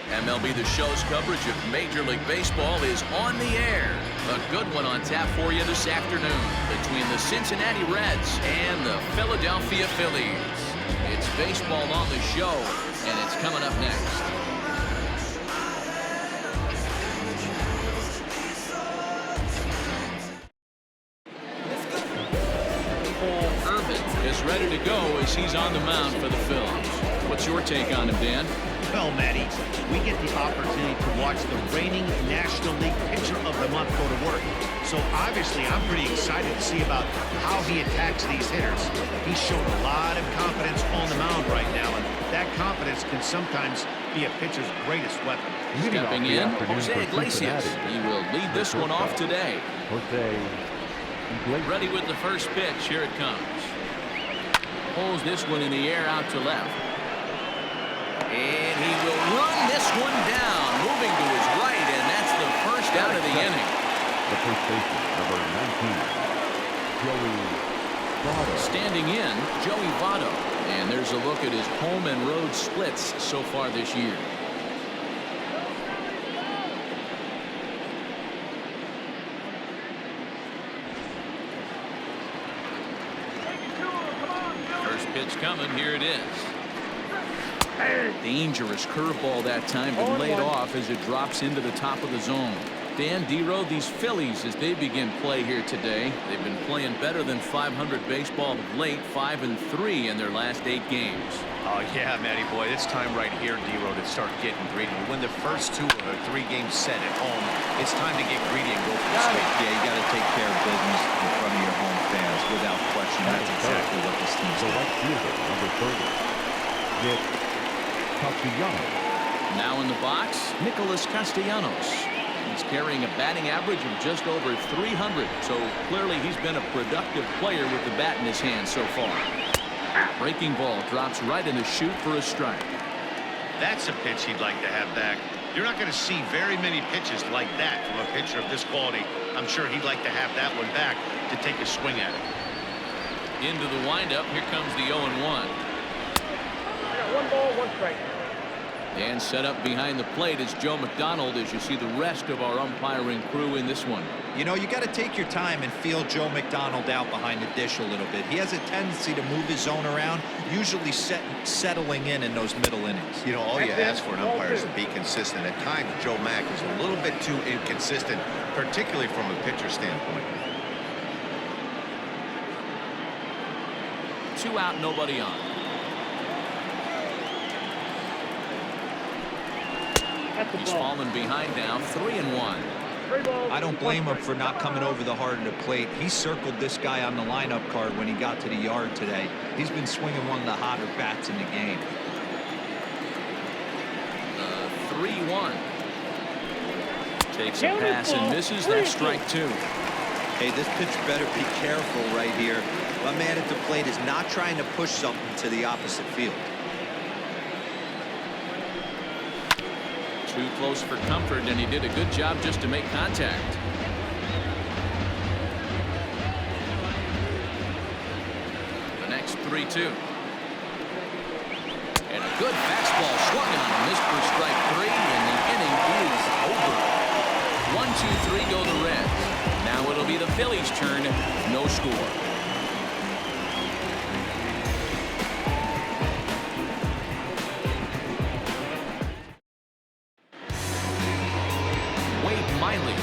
MLB The Show's coverage of Major League Baseball is on the air. A good one on tap for you this afternoon between the Cincinnati Reds and the Philadelphia Phillies. It's baseball on the show, and it's coming up next. Is ready to go as he's on the mound for the Phillies. What's your take on him, Dan? Well, Matty, we get the opportunity to watch the reigning National League Pitcher of the Month go to work. So obviously, I'm pretty excited to see about how he attacks these hitters. He's shown a lot of confidence on the mound right now, and that confidence can sometimes be a pitcher's greatest weapon. Stepping in, Jose Iglesias. He will lead this one off today. Ready with the first pitch. Here it comes. Pulls this one in the air out to left. And he will run this one down, moving to his right, and that's the first out of the inning. The first baseman, number 19, Joey Votto. Standing in, Joey Votto. And there's a look at his home and road splits so far this year. Pitch coming. Here it is. Dangerous curveball that time, but laid off as it drops into the top of the zone. Dan, D-Row, these Phillies, as they begin play here today, they've been playing better than 500 baseball of late, 5-3 in their last 8 games. Oh, yeah, Matty boy, it's time right here, D-Row, to start getting greedy. Win the first 2 of a 3-game set at home. It's time to get greedy and go for the sweep. Yeah, you got to take care of business in front of your home fans, without question. That's exactly what this team's doing. Right fielder, number 30, Nick Castellanos. Now in the box, Nicholas Castellanos. He's carrying a batting average of just over 300, so clearly he's been a productive player with the bat in his hand so far. Breaking ball drops right in the chute for a strike. That's a pitch he'd like to have back. You're not going to see very many pitches like that from a pitcher of this quality. I'm sure he'd like to have that one back to take a swing at it. Into the windup. Here comes the 0-1. 1 ball, 1 strike. And set up behind the plate is Joe McDonald as you see the rest of our umpiring crew in this one. You know, you got to take your time and feel Joe McDonald out behind the dish a little bit. He has a tendency to move his zone around, usually settling in those middle innings. You know, all you ask for an umpire is to be consistent. At times, Joe Mack is a little bit too inconsistent, particularly from a pitcher standpoint. 2 out, nobody on. He's fallen behind now, 3-1. I don't blame him for not coming over the heart of the plate. He circled this guy on the lineup card when he got to the yard today. He's been swinging one of the hotter bats in the game. 3-1. Takes a pass and misses. That's strike 2. Hey, this pitcher better be careful right here. My man at the plate is not trying to push something to the opposite field. Too close for comfort, and he did a good job just to make contact. The next 3-2. And a good fastball swung on. Missed for strike 3, and the inning is over. 1-2-3 go the Reds. Now it'll be the Phillies' turn. No score.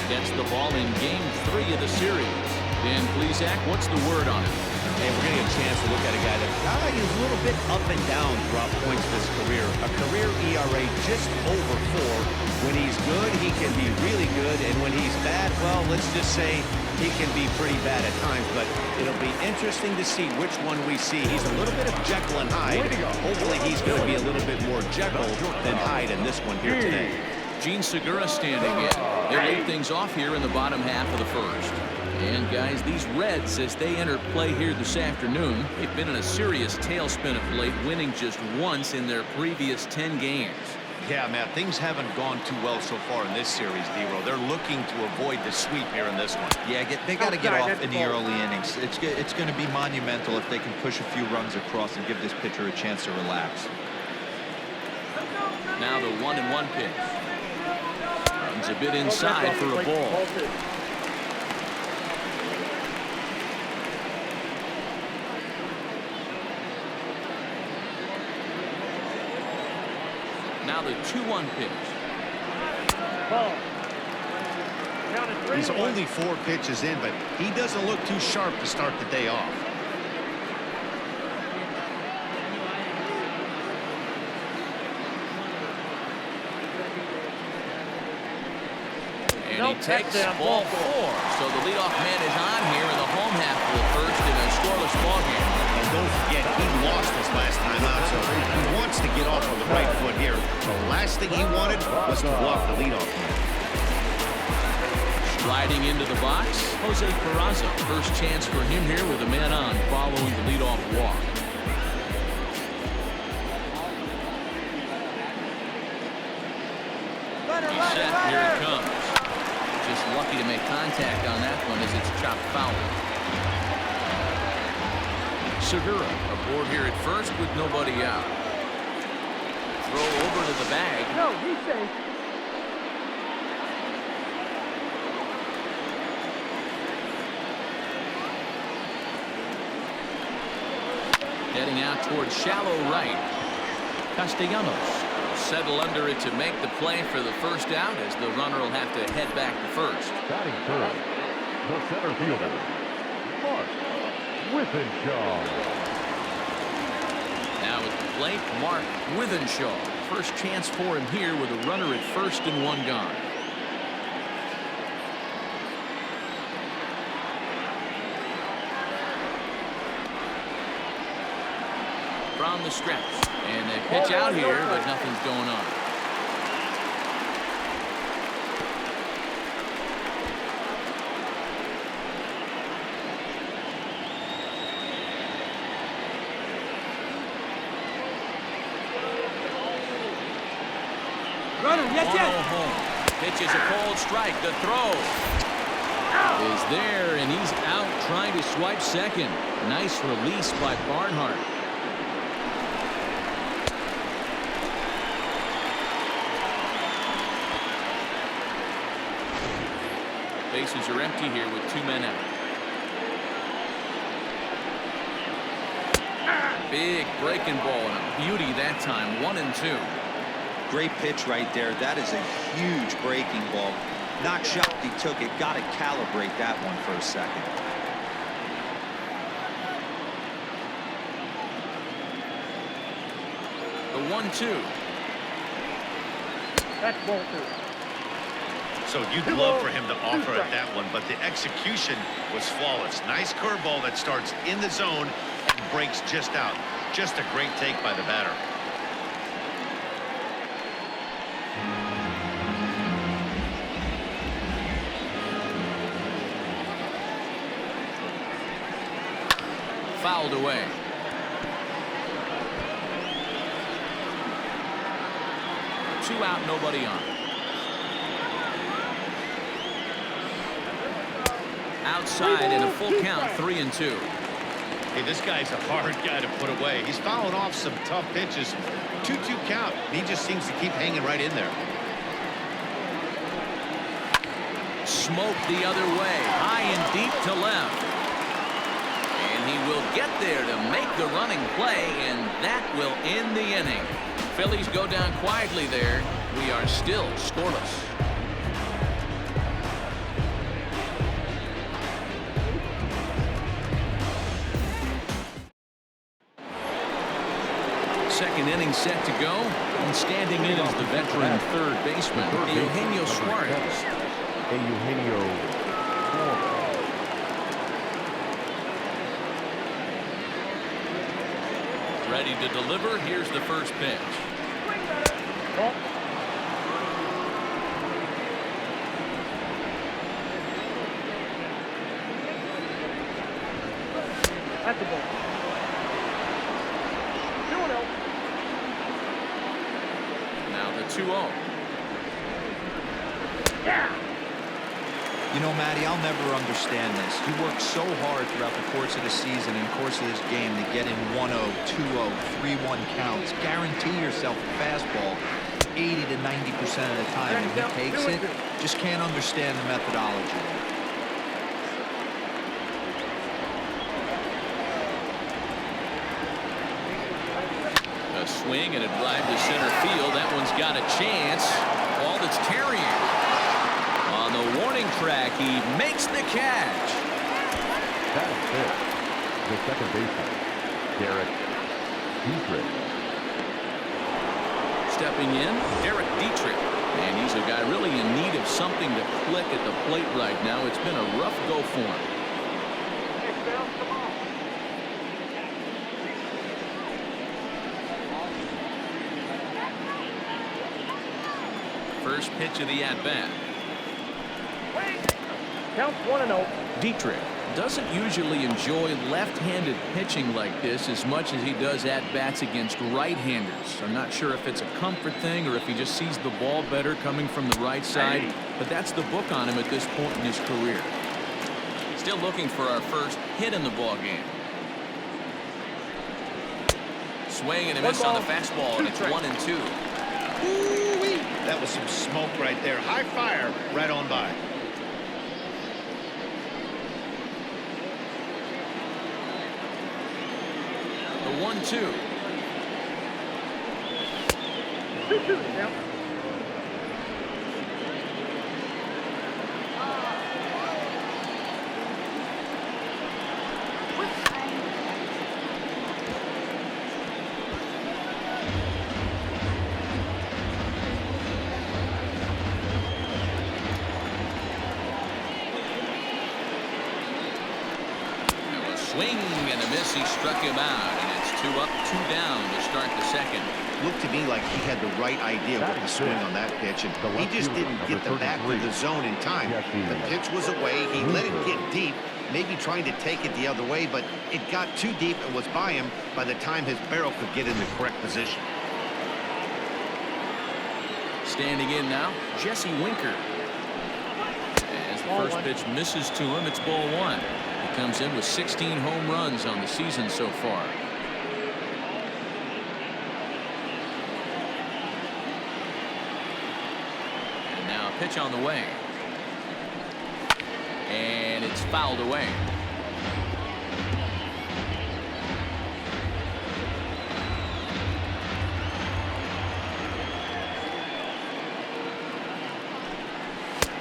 Gets the ball in game 3 of the series. Dan Plesac, what's the word on it? Hey, we're going to get a chance to look at a guy that is a little bit up and down throughout points of his career. A career ERA just over 4. When he's good, he can be really good. And when he's bad, well, let's just say he can be pretty bad at times. But it'll be interesting to see which one we see. He's a little bit of Jekyll and Hyde. Hopefully he's going to be a little bit more Jekyll than Hyde in this one here today. Gene Segura standing in. They lead things off here in the bottom half of the first. And guys, these Reds, as they enter play here this afternoon, they've been in a serious tailspin of late, winning just once in their previous 10 games. Yeah, Matt, things haven't gone too well so far in this series, D-Row. They're looking to avoid the sweep here in this one. Yeah, they got to get off in the early innings. It's going to be monumental if they can push a few runs across and give this pitcher a chance to relax. Now the 1-1 pitch. Runs a bit inside for a ball. Now the 2-1 pitch. He's only 4 pitches in, but he doesn't look too sharp to start the day off. And he takes ball 4. So the leadoff man is on here in the home half of the first in a scoreless ball game. And don't forget, he lost his last time out, so he wants to get off on the right foot here. The last thing he wanted was to walk the leadoff man. Sliding into the box, Jose Peraza. First chance for him here with a man on following the leadoff walk. He's set, here it comes. Just lucky to make contact on that one as it's chopped foul. Segura aboard here at first with nobody out. Throw over to the bag. No, he's safe. Heading out towards shallow right. Castellanos settle under it to make the play for the first out as the runner will have to head back to first. Batting third, the center fielder, Mark Withenshaw. Now at the plate, Mark Withenshaw. First chance for him here with a runner at first and 1 gone. From the stretch. And they pitch out here, but nothing's going on. Runner, yes, 1-0 home. Pitches a cold strike. The throw is there, and he's out trying to swipe second. Nice release by Barnhart. Bases are empty here with 2 men out. Big breaking ball and a beauty that time. 1-2. Great pitch right there. That is a huge breaking ball. Not shocked he took it. Got to calibrate that one for a second. The 1-2. That's ball 2. So you'd love for him to offer at that one, but the execution was flawless. Nice curveball that starts in the zone and breaks just out. Just a great take by the batter. Fouled away. Two out, nobody on. Outside and a full count, 3-2. Hey, this guy's a hard guy to put away. He's fouling off some tough pitches. 2-2 count. He just seems to keep hanging right in there. Smoked the other way, high and deep to left. And he will get there to make the running play, and that will end the inning. Phillies go down quietly there. We are still scoreless. Second inning set to go, and standing in is the veteran third baseman, Eugenio Suarez. Eugenio Suarez. Ready to deliver. Here's the first pitch. That's the ball. 2-0. Now the 2-0. Yeah. You know, Matty, I'll never understand this. You work so hard throughout the course of the season and course of this game to get in 1-0, 2-0, 3-1 counts. Guarantee yourself a fastball. 80 to 90% of the time, and he takes it. Just can't understand the methodology. A swing and a drive to center field. That one's got a chance. Ball that's carrying. On the warning track, he makes the catch. That's it. The second baseman, Derek Dietrich. Stepping in, Derek Dietrich. And he's a guy really in need of something to click at the plate right now. It's been a rough go for him. First pitch of the at-bat. Counts 1-0. Dietrich doesn't usually enjoy left-handed pitching like this as much as he does at-bats against right-handers. I'm not sure if it's a comfort thing or if he just sees the ball better coming from the right side, but that's the book on him at this point in his career. Still looking for our first hit in the ball game. Swing and a miss on the fastball, and it's 1-2. Ooh-wee. That was some smoke right there. High fire right on by. The 1-2. 2-2 now. Swing and a miss. He struck him out, and it's 2 up, 2 down to start the second. Looked to me like he had the right idea with the swing on that pitch, and he just didn't get the bat to the zone in time. The pitch was away. He let it get deep, maybe trying to take it the other way, but it got too deep and was by him by the time his barrel could get in the correct position. Standing in now, Jesse Winker. As the first pitch misses to him, it's ball 1. He comes in with 16 home runs on the season so far. And now a pitch on the way. And it's fouled away.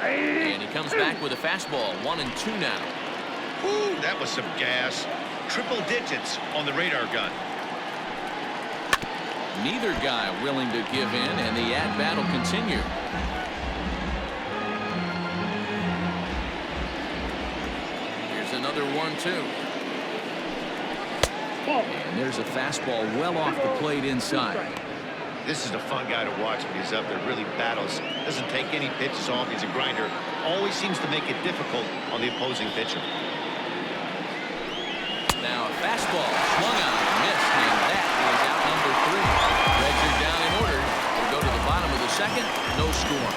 And he comes back with a fastball. 1-2 now. Ooh, that was some gas. Triple digits on the radar gun. Neither guy willing to give in, and the at-bat will continue. Here's another 1-2. And there's a fastball well off the plate inside. This is a fun guy to watch when he's up there. Really battles. Doesn't take any pitches off. He's a grinder. Always seems to make it difficult on the opposing pitcher. Now a fastball swung on and missed, and that is out number 3. Reds are down in order. We'll go to the bottom of the second. No score.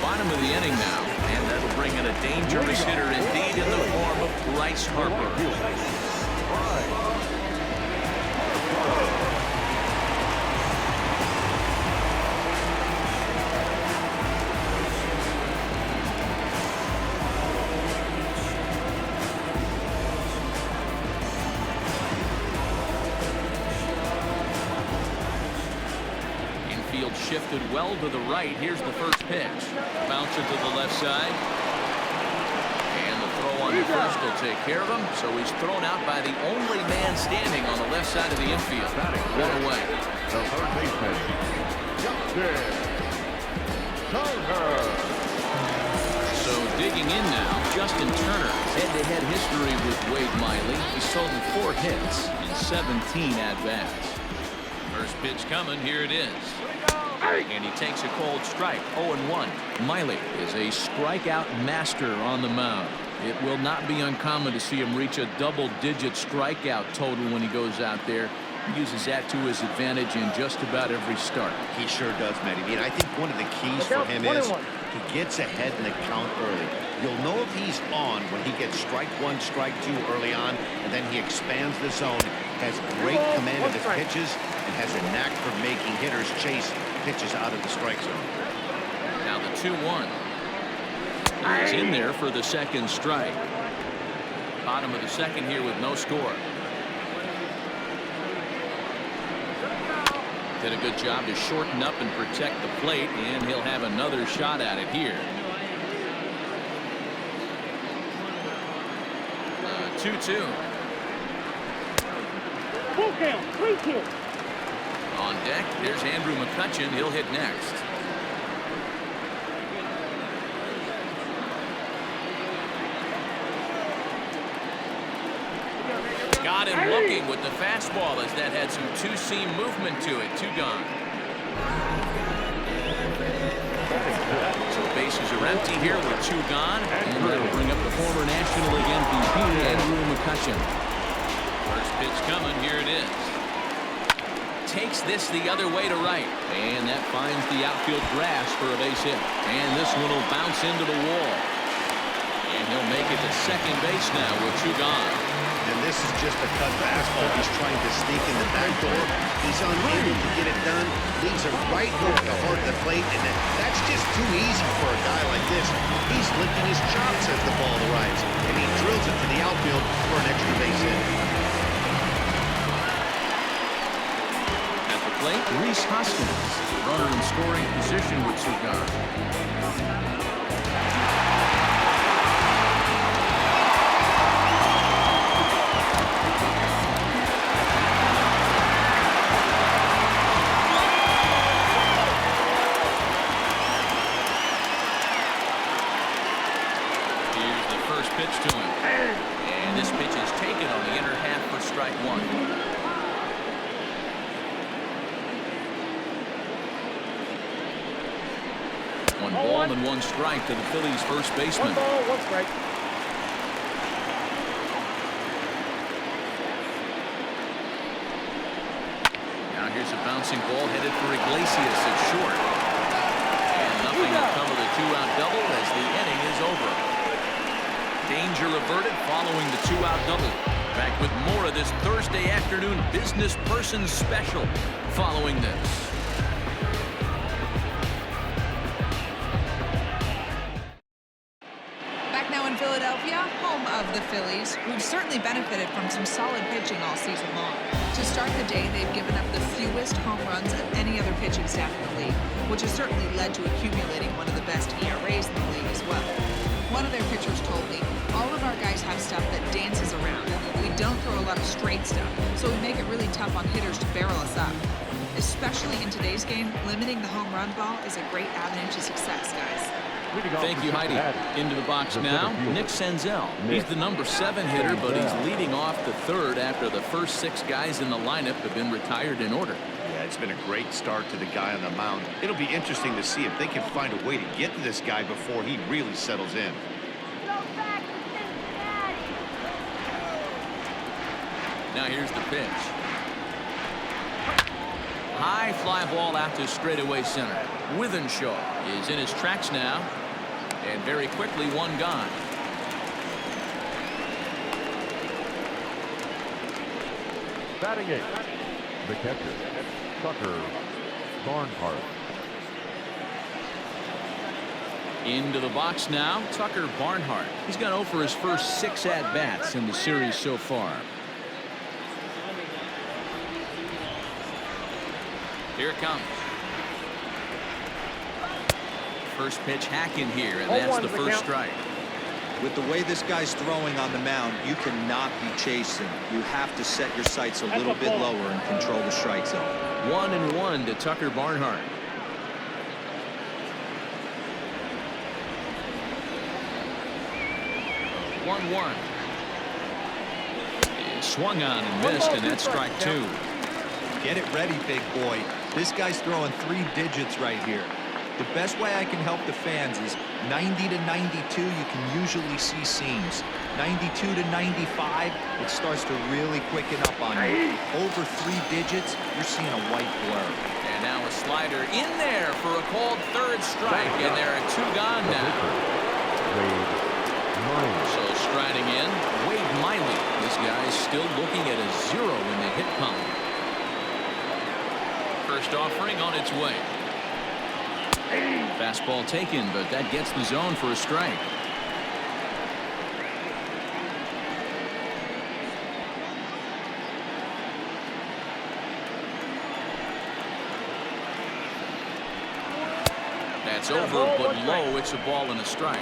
Bottom of the inning now, and that'll bring in a dangerous hitter indeed in the form of Bryce Harper. Shifted well to the right. Here's the first pitch. Bouncer to the left side. And the throw on the first will take care of him. So he's thrown out by the only man standing on the left side of the infield. 1 away. The third baseman, Justin Turner. So digging in now, Justin Turner. Head-to-head history with Wade Miley. He's totaled 4 hits in 17 at-bats. First pitch coming. Here it is. And he takes a cold strike. 0-1. Miley is a strikeout master on the mound. It will not be uncommon to see him reach a double-digit strikeout total when he goes out there. He uses that to his advantage in just about every start. He sure does, Matty. And I think one of the keys for him is He gets ahead in the count early. You'll know if he's on when he gets strike one, strike two early on, and then he expands the zone, has great command of his pitches, and has a knack for making hitters chase pitches out of the strike zone. Now the 2-1. He's in there for the second strike. Bottom of the second here with no score. Did a good job to shorten up and protect the plate, and he'll have another shot at it here. 2-2. Full count, 3-2. On deck, there's Andrew McCutchen. He'll hit next. Got him looking with the fastball as that had some two-seam movement to it. 2 gone. So bases are empty here with 2 gone. And that'll bring up the former National League MVP, Andrew McCutchen. First pitch coming. Here it is. Takes this the other way to right. And that finds the outfield grass for a base hit. And this one will bounce into the wall. And he'll make it to second base now with 2 gone. And this is just a cut fastball. He's trying to sneak in the back door. He's unable to get it done. Leaves it right over the heart of the plate, and that's just too easy for a guy like this. He's licking his chops as the ball arrives, and he drills it to the outfield for an extra base hit. At the plate, Reese Hoskins, runner in scoring position with 2 gone. Pitch to him. And this pitch is taken on the inner half for strike 1. 1 ball and 1 strike to the Phillies first baseman. 1 ball, 1 strike. Now here's a bouncing ball headed for Iglesias at short. And nothing will come of the 2-out double as the inning is over. Danger averted following the 2-out double. Back with more of this Thursday afternoon business person special following this. Back now in Philadelphia, home of the Phillies, who've certainly benefited from some solid pitching all season long. To start the day, they've given up the fewest home runs of any other pitching staff in the league, which has certainly led to accumulating one of the best ERAs in the league as well. One of their pitchers told me, all of our guys have stuff that dances around. We don't throw a lot of straight stuff, so we make it really tough on hitters to barrel us up. Especially in today's game, limiting the home run ball is a great avenue to success, guys. Thank you, Heidi. Into the box now, Nick Senzel. He's the number 7 hitter, but he's leading off the third after the first 6 guys in the lineup have been retired in order. Yeah, it's been a great start to the guy on the mound. It'll be interesting to see if they can find a way to get to this guy before he really settles in. Now here's the pitch. High fly ball out to straightaway center. Withenshaw is in his tracks now. And very quickly 1 gone. Batting 8, the catcher, Tucker Barnhart. Into the box now, Tucker Barnhart. He's gone 0 for his first 6 at-bats in the series so far. Here it comes. First pitch hack in here, and that's the first strike. With the way this guy's throwing on the mound, you cannot be chasing. You have to set your sights a little bit lower and control the strike zone. 1-1 to Tucker Barnhart. One. Swung on and missed, and that's strike 2. Get it ready, big boy. This guy's throwing 3 digits right here. The best way I can help the fans is 90 to 92, you can usually see seams. 92 to 95, it starts to really quicken up on you. Over 3 digits, you're seeing a white blur. And now a slider in there for a called third strike, and there are 2 gone now. So striding in, Wade Miley. This guy is still looking at a 0 in the hit column. First offering on its way. Fastball taken, but that gets the zone for a strike. That's over, but low. It's a ball and a strike.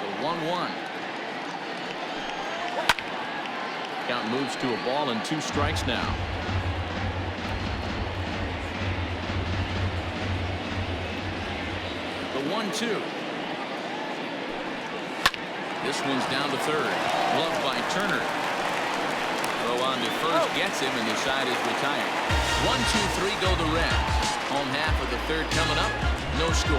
The 1-1. Count moves to a ball and 2 strikes now. The 1-2. This one's down to third. Gloved by Turner. Throw on to first gets him, and the side is retired. 1-2-3 go the Reds. Home half of the third coming up. No score.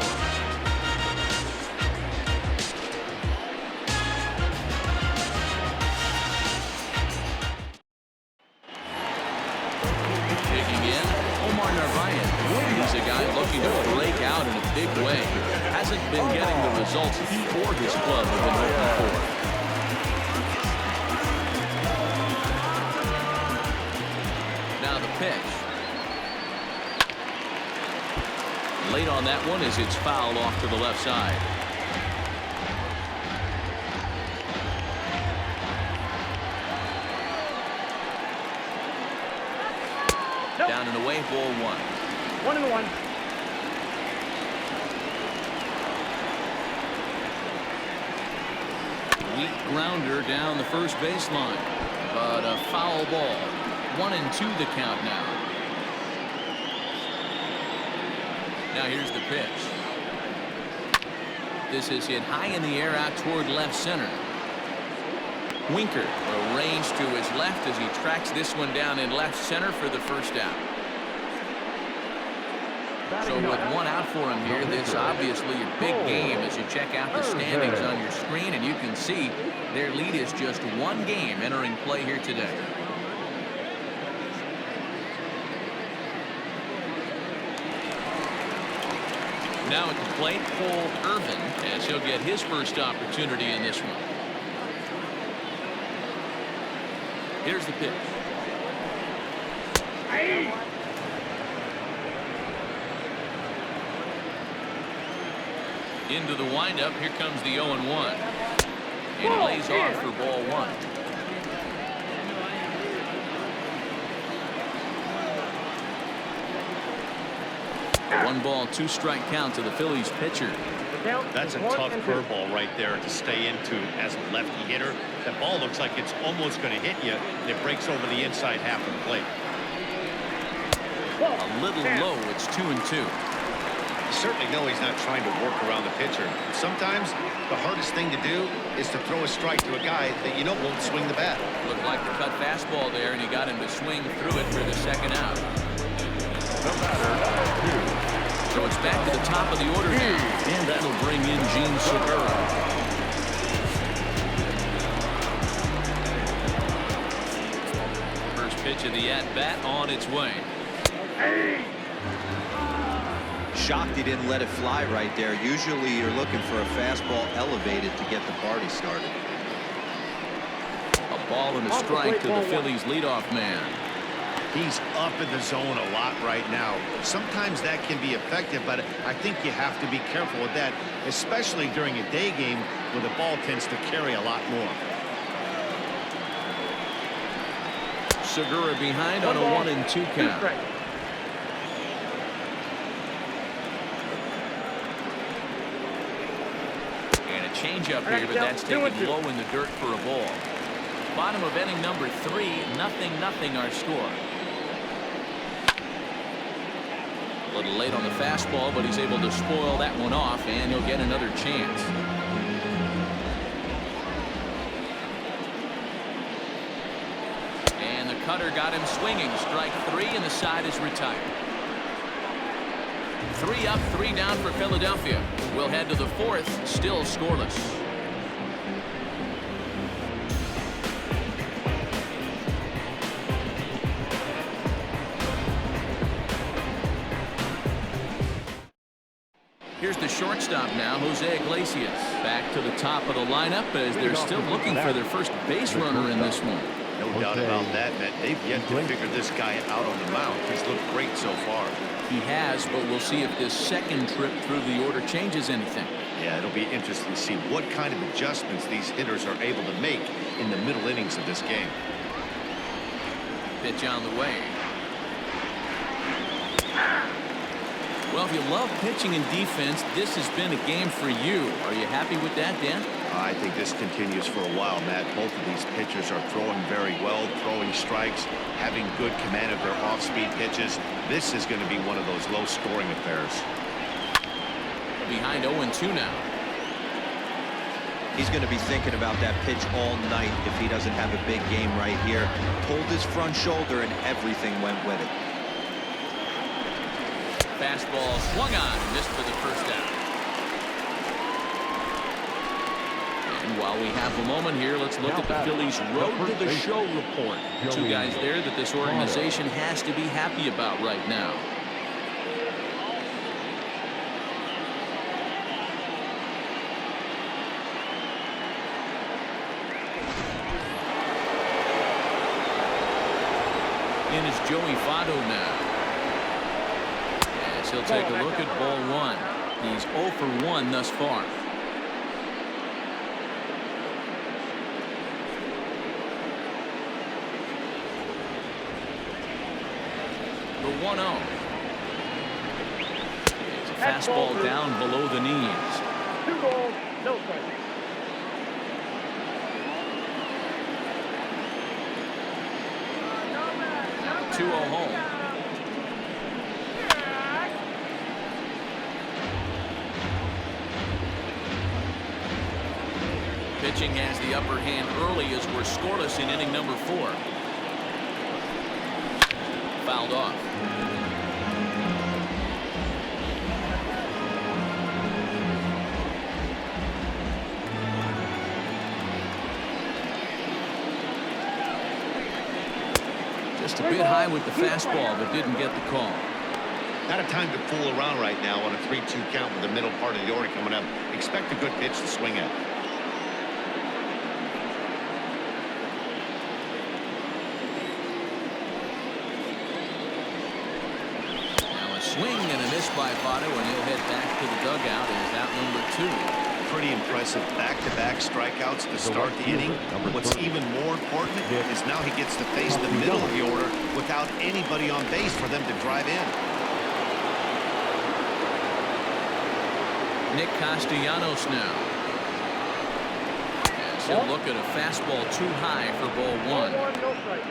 He's a guy looking to break out in a big way. Hasn't been getting the results he or his club have been looking for. Now the pitch. Late on that one as it's fouled off to the left side. Down and away, ball 1. 1-1. Weak grounder down the first baseline, but a foul ball. 1-2 the count now. Now here's the pitch. This is hit high in the air out toward left center. Winker arranged to his left as he tracks this one down in left center for the first out. So with 1 out for him here, this obviously a big game as you check out the standings on your screen, and you can see their lead is just 1 game entering play here today. Now at the plate, Cole Irvin, as he'll get his first opportunity in this one. Here's the pitch. Into the windup. Here comes the 0-1. And he lays off for ball 1. A 1-ball, 2-strike count to the Phillies pitcher. That's a tough curveball right there to stay into as a lefty hitter. That ball looks like it's almost going to hit you, and it breaks over the inside half of the plate. A little low. It's 2-2. You certainly know he's not trying to work around the pitcher. Sometimes the hardest thing to do is to throw a strike to a guy that you know won't swing the bat. Looked like the cut fastball there, and he got him to swing through it for the second out. So it's back to the top of the order now, and that'll bring in Gene Segura. First pitch of the at-bat on its way. Shocked he didn't let it fly right there. Usually you're looking for a fastball elevated to get the party started. A ball and a strike to the Phillies leadoff man. He's up in the zone a lot right now. Sometimes that can be effective, but I think you have to be careful with that, especially during a day game where the ball tends to carry a lot more. Segura behind on a 1-2 count. And a changeup here, but that's taken low in the dirt for a ball. Bottom of inning number 3, 0-0 our score. A little late on the fastball, but he's able to spoil that one off, and he'll get another chance. And the cutter got him swinging. Strike 3, and the side is retired. 3 up, 3 down for Philadelphia. We'll head to the 4th, still scoreless. Here's the shortstop now, Jose Iglesias. Back to the top of the lineup as they're still looking for their first base runner in this one. No doubt about that, Matt. They've yet to figure this guy out on the mound. He's looked great so far. He has, but we'll see if this second trip through the order changes anything. Yeah, it'll be interesting to see what kind of adjustments these hitters are able to make in the middle innings of this game. Pitch on the way. Well, if you love pitching and defense, this has been a game for you. Are you happy with that, Dan? I think this continues for a while, Matt. Both of these pitchers are throwing very well, throwing strikes, having good command of their off-speed pitches. This is going to be one of those low-scoring affairs. Behind 0-2 now. He's going to be thinking about that pitch all night if he doesn't have a big game right here. Pulled his front shoulder and everything went with it. Fastball swung on, missed for the first out. And while we have a moment here, let's look at the Phillies' road to the show report. Two guys there that this organization has to be happy about right now. In is Joey Votto now. As he'll take a look at ball one. He's 0 for 1 thus far. The 1-0. It's a fastball down below the knees. 2 balls, no strikes. 2-0 home. Pitching has the upper hand early as we're scoreless in inning number 4. Fouled off. Just a bit high with the fastball, but didn't get the call. Not a time to fool around right now on a 3-2 count with the middle part of the order coming up. Expect a good pitch to swing at. Now a swing and a miss by Votto, and he'll head back to the dugout as out number 2. Pretty impressive back-to-back strikeouts to start the inning. What's even more important is now he gets to face the middle of the order without anybody on base for them to drive in. Nick Castellanos now. As he'll look at a fastball too high for ball 1. No strikes.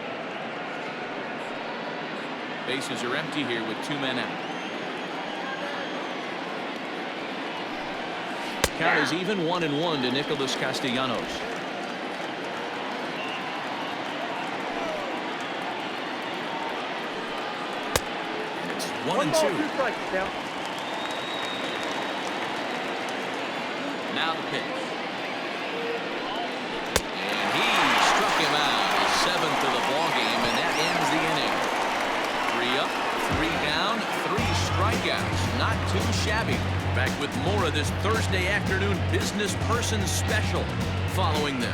Bases are empty here with 2 men out. Count is even 1-1 to Nicholas Castellanos. It's 1-2. 2 strikes now. Now the pitch. And he struck him out. His 7th of the ball game, and that ends the inning. 3 up, 3 down, 3 strikeouts. Not too shabby. Back with more of this Thursday afternoon Business Person Special following this.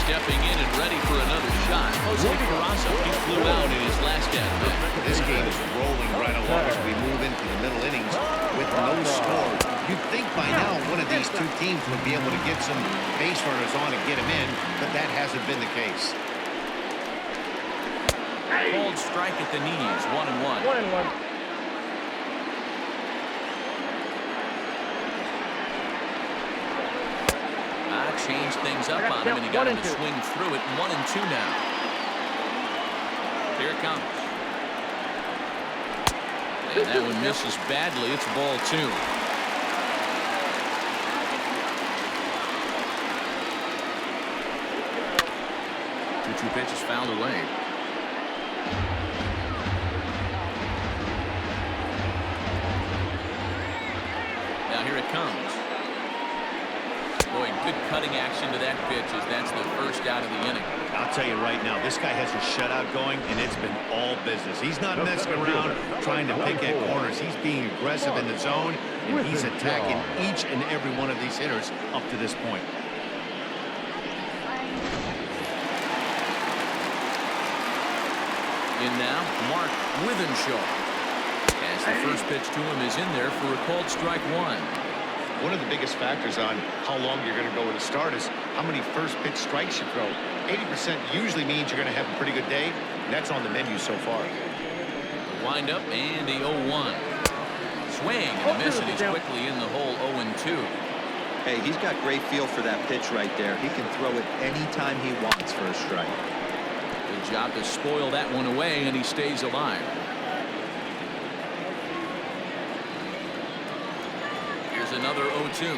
Stepping in and ready for another shot, Jose Carrasco. He flew out in his last at-bat. This game is rolling right along as we move into the middle innings with no score. You'd think by now one of these two teams would be able to get some base runners on and get them in, but that hasn't been the case. Called strike at the knees, 1-1. 1-1. Changed things up on him, and he got him to swing through it. 1-2 now. Here it comes. And that one misses badly. It's ball 2. 2-2 pitch is fouled away. Now here it comes. Boy, good cutting action to that pitch as that's the first out of the inning. I'll tell you right now, this guy has a shutout going, and it's been all business. He's not messing around trying to pick at corners. He's being aggressive in the zone, and he's attacking each and every one of these hitters up to this point. In now, Mark Withenshaw. As the first pitch to him is in there for a called strike one. One of the biggest factors on how long you're going to go with a start is how many first pitch strikes you throw. 80% usually means you're going to have a pretty good day, and that's on the menu so far. Wind up and a 0-1. Swing and a miss, and he's quickly in the hole 0-2. Hey, he's got great feel for that pitch right there. He can throw it anytime he wants for a strike. Good job to spoil that one away, and he stays alive. Here's another 0-2.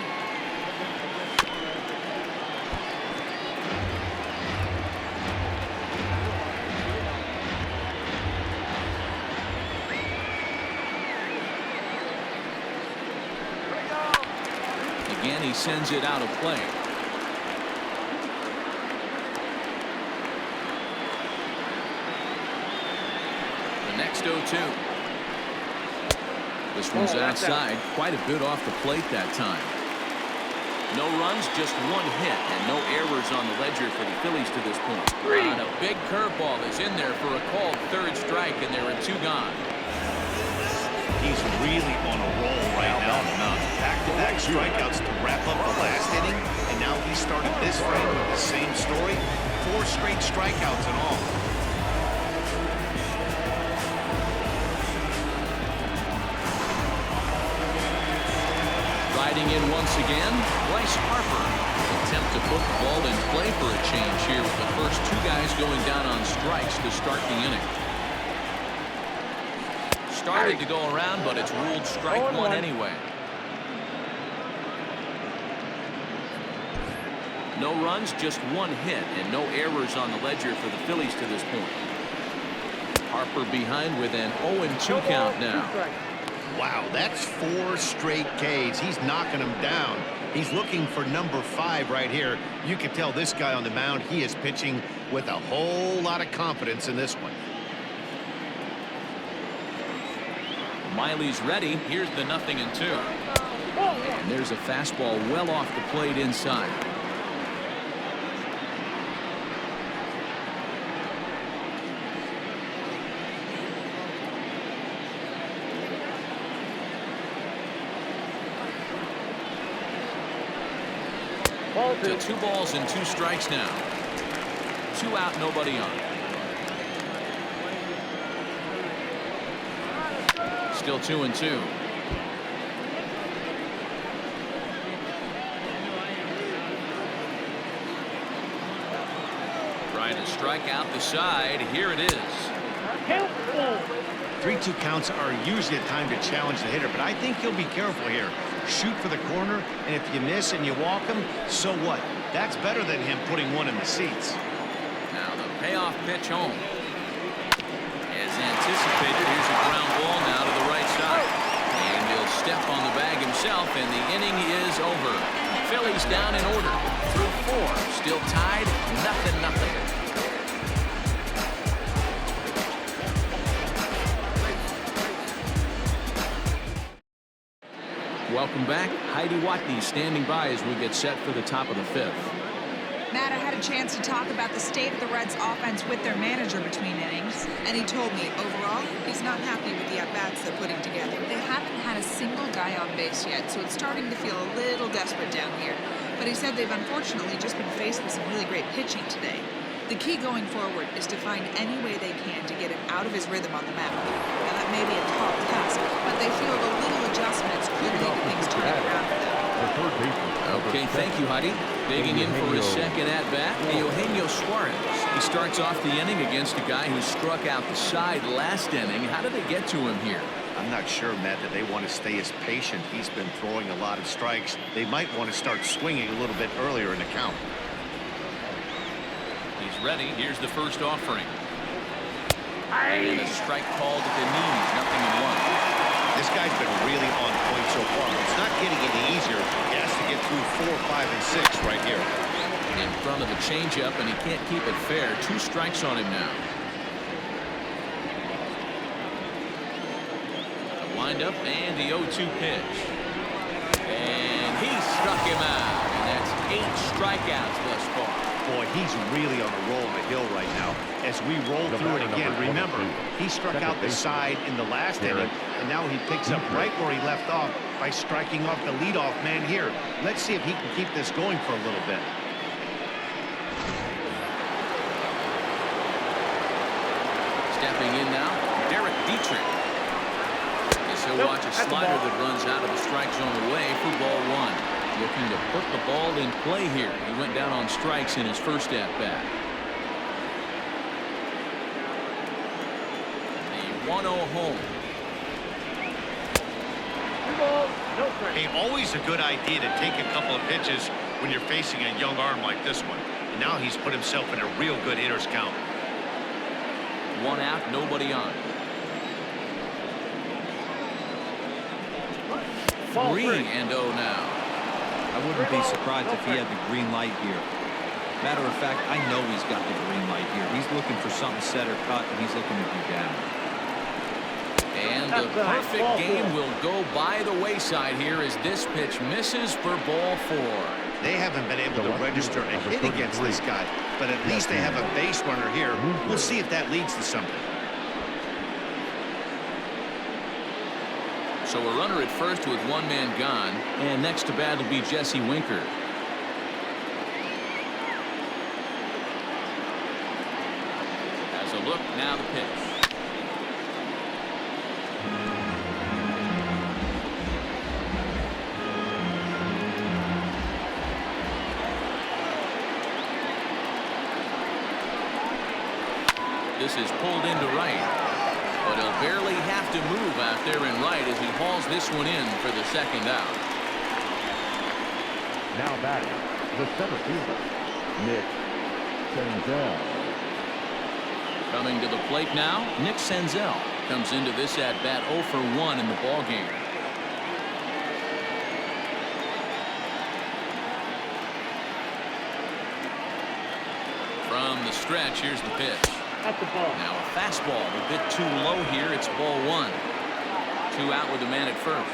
Again, he sends it out of play. The next 0-2. This one's outside, quite a bit off the plate that time. No runs, just one hit, and no errors on the ledger for the Phillies to this point. And a big curveball is in there for a called third strike, and there are two gone. He's really on a roll right now on the mound. Back-to-back strikeouts to wrap up the last inning, and now he started this frame with the same story. 4 straight strikeouts in all. Riding in once again, Bryce Harper. Attempt to put the ball in play for a change here with the first two guys going down on strikes to start the inning. Started to go around, but it's ruled strike one anyway. No runs, just one hit, and no errors on the ledger for the Phillies to this point. Harper behind with an 0-2 count now. Wow, that's 4 straight Ks. He's knocking them down. He's looking for number 5 right here. You can tell this guy on the mound, he is pitching with a whole lot of confidence in this one. Miley's ready. Here's the 0-2. And there's a fastball well off the plate inside. To 2 balls and 2 strikes now. 2 out, nobody on. Still 2-2. Trying to strike out the side. Here it is. 3-2 counts are usually a time to challenge the hitter, but I think he'll be careful here. Shoot for the corner, and if you miss and you walk him, so what? That's better than him putting one in the seats. Now the payoff pitch home. As anticipated, here's a ground ball now to the right side. And he'll step on the bag himself, and the inning is over. Phillies down in order. Through 4. Still tied, 0-0. Welcome back. Heidi Watney standing by as we get set for the top of the 5th. Matt, I had a chance to talk about the state of the Reds offense with their manager between innings, and he told me overall he's not happy with the at-bats they're putting together. They haven't had a single guy on base yet, so it's starting to feel a little desperate down here. But he said they've unfortunately just been faced with some really great pitching today. The key going forward is to find any way they can to get him out of his rhythm on the mound. Now that may be a tall task, but they feel the little adjustments could lead to things turning around for them. Okay, thank you, Heidi. Digging in for his second at-bat, Eugenio Suarez. He starts off the inning against a guy who struck out the side last inning. How did they get to him here? I'm not sure, Matt, that they want to stay as patient. He's been throwing a lot of strikes. They might want to start swinging a little bit earlier in the count. He's ready. Here's the first offering. And a strike called at the knees, 0-1. This guy's been really on point so far. It's not getting any easier. He has to get through 4, 5, and 6 right here. In front of the changeup, and he can't keep it fair. 2 strikes on him now. The windup and the 0-2 pitch. And he struck him out. And that's 8 strikeouts thus far. Boy, he's really on a roll on the hill right now. As we roll through it again, remember, he struck out the side in the last inning, and now he picks up right where he left off by striking off the leadoff man here. Let's see if he can keep this going for a little bit. Stepping in now, Derek Dietrich. Guess he'll watch a slider that runs out of the strike zone away for ball 1. Looking to put the ball in play here. He went down on strikes in his first at-bat. The 1-0 home. 2 balls, no strikes. Hey, always a good idea to take a couple of pitches when you're facing a young arm like this one. And now he's put himself in a real good hitter's count. 1 out, nobody on. 3-0 now. I wouldn't be surprised if he had the green light here. Matter of fact, I know he's got the green light here. He's looking for something set or cut, and he's looking to be down. And the perfect game will go by the wayside here as this pitch misses for ball 4. They haven't been able to register a hit against this guy, but at least they have a base runner here. We'll see if that leads to something. So a runner at first with 1 man gone, and next to bat will be Jesse Winker. Has a look, now the pitch. This is pulled into right. But he'll barely have to move out there in right as he hauls this one in for the second out. Now batting, the center fielder, Nick Senzel. Coming to the plate now, Nick Senzel comes into this at-bat 0 for 1 in the ballgame. From the stretch, here's the pitch. That's the ball. Now a fastball a bit too low here. It's ball 1. 2 out with a man at first.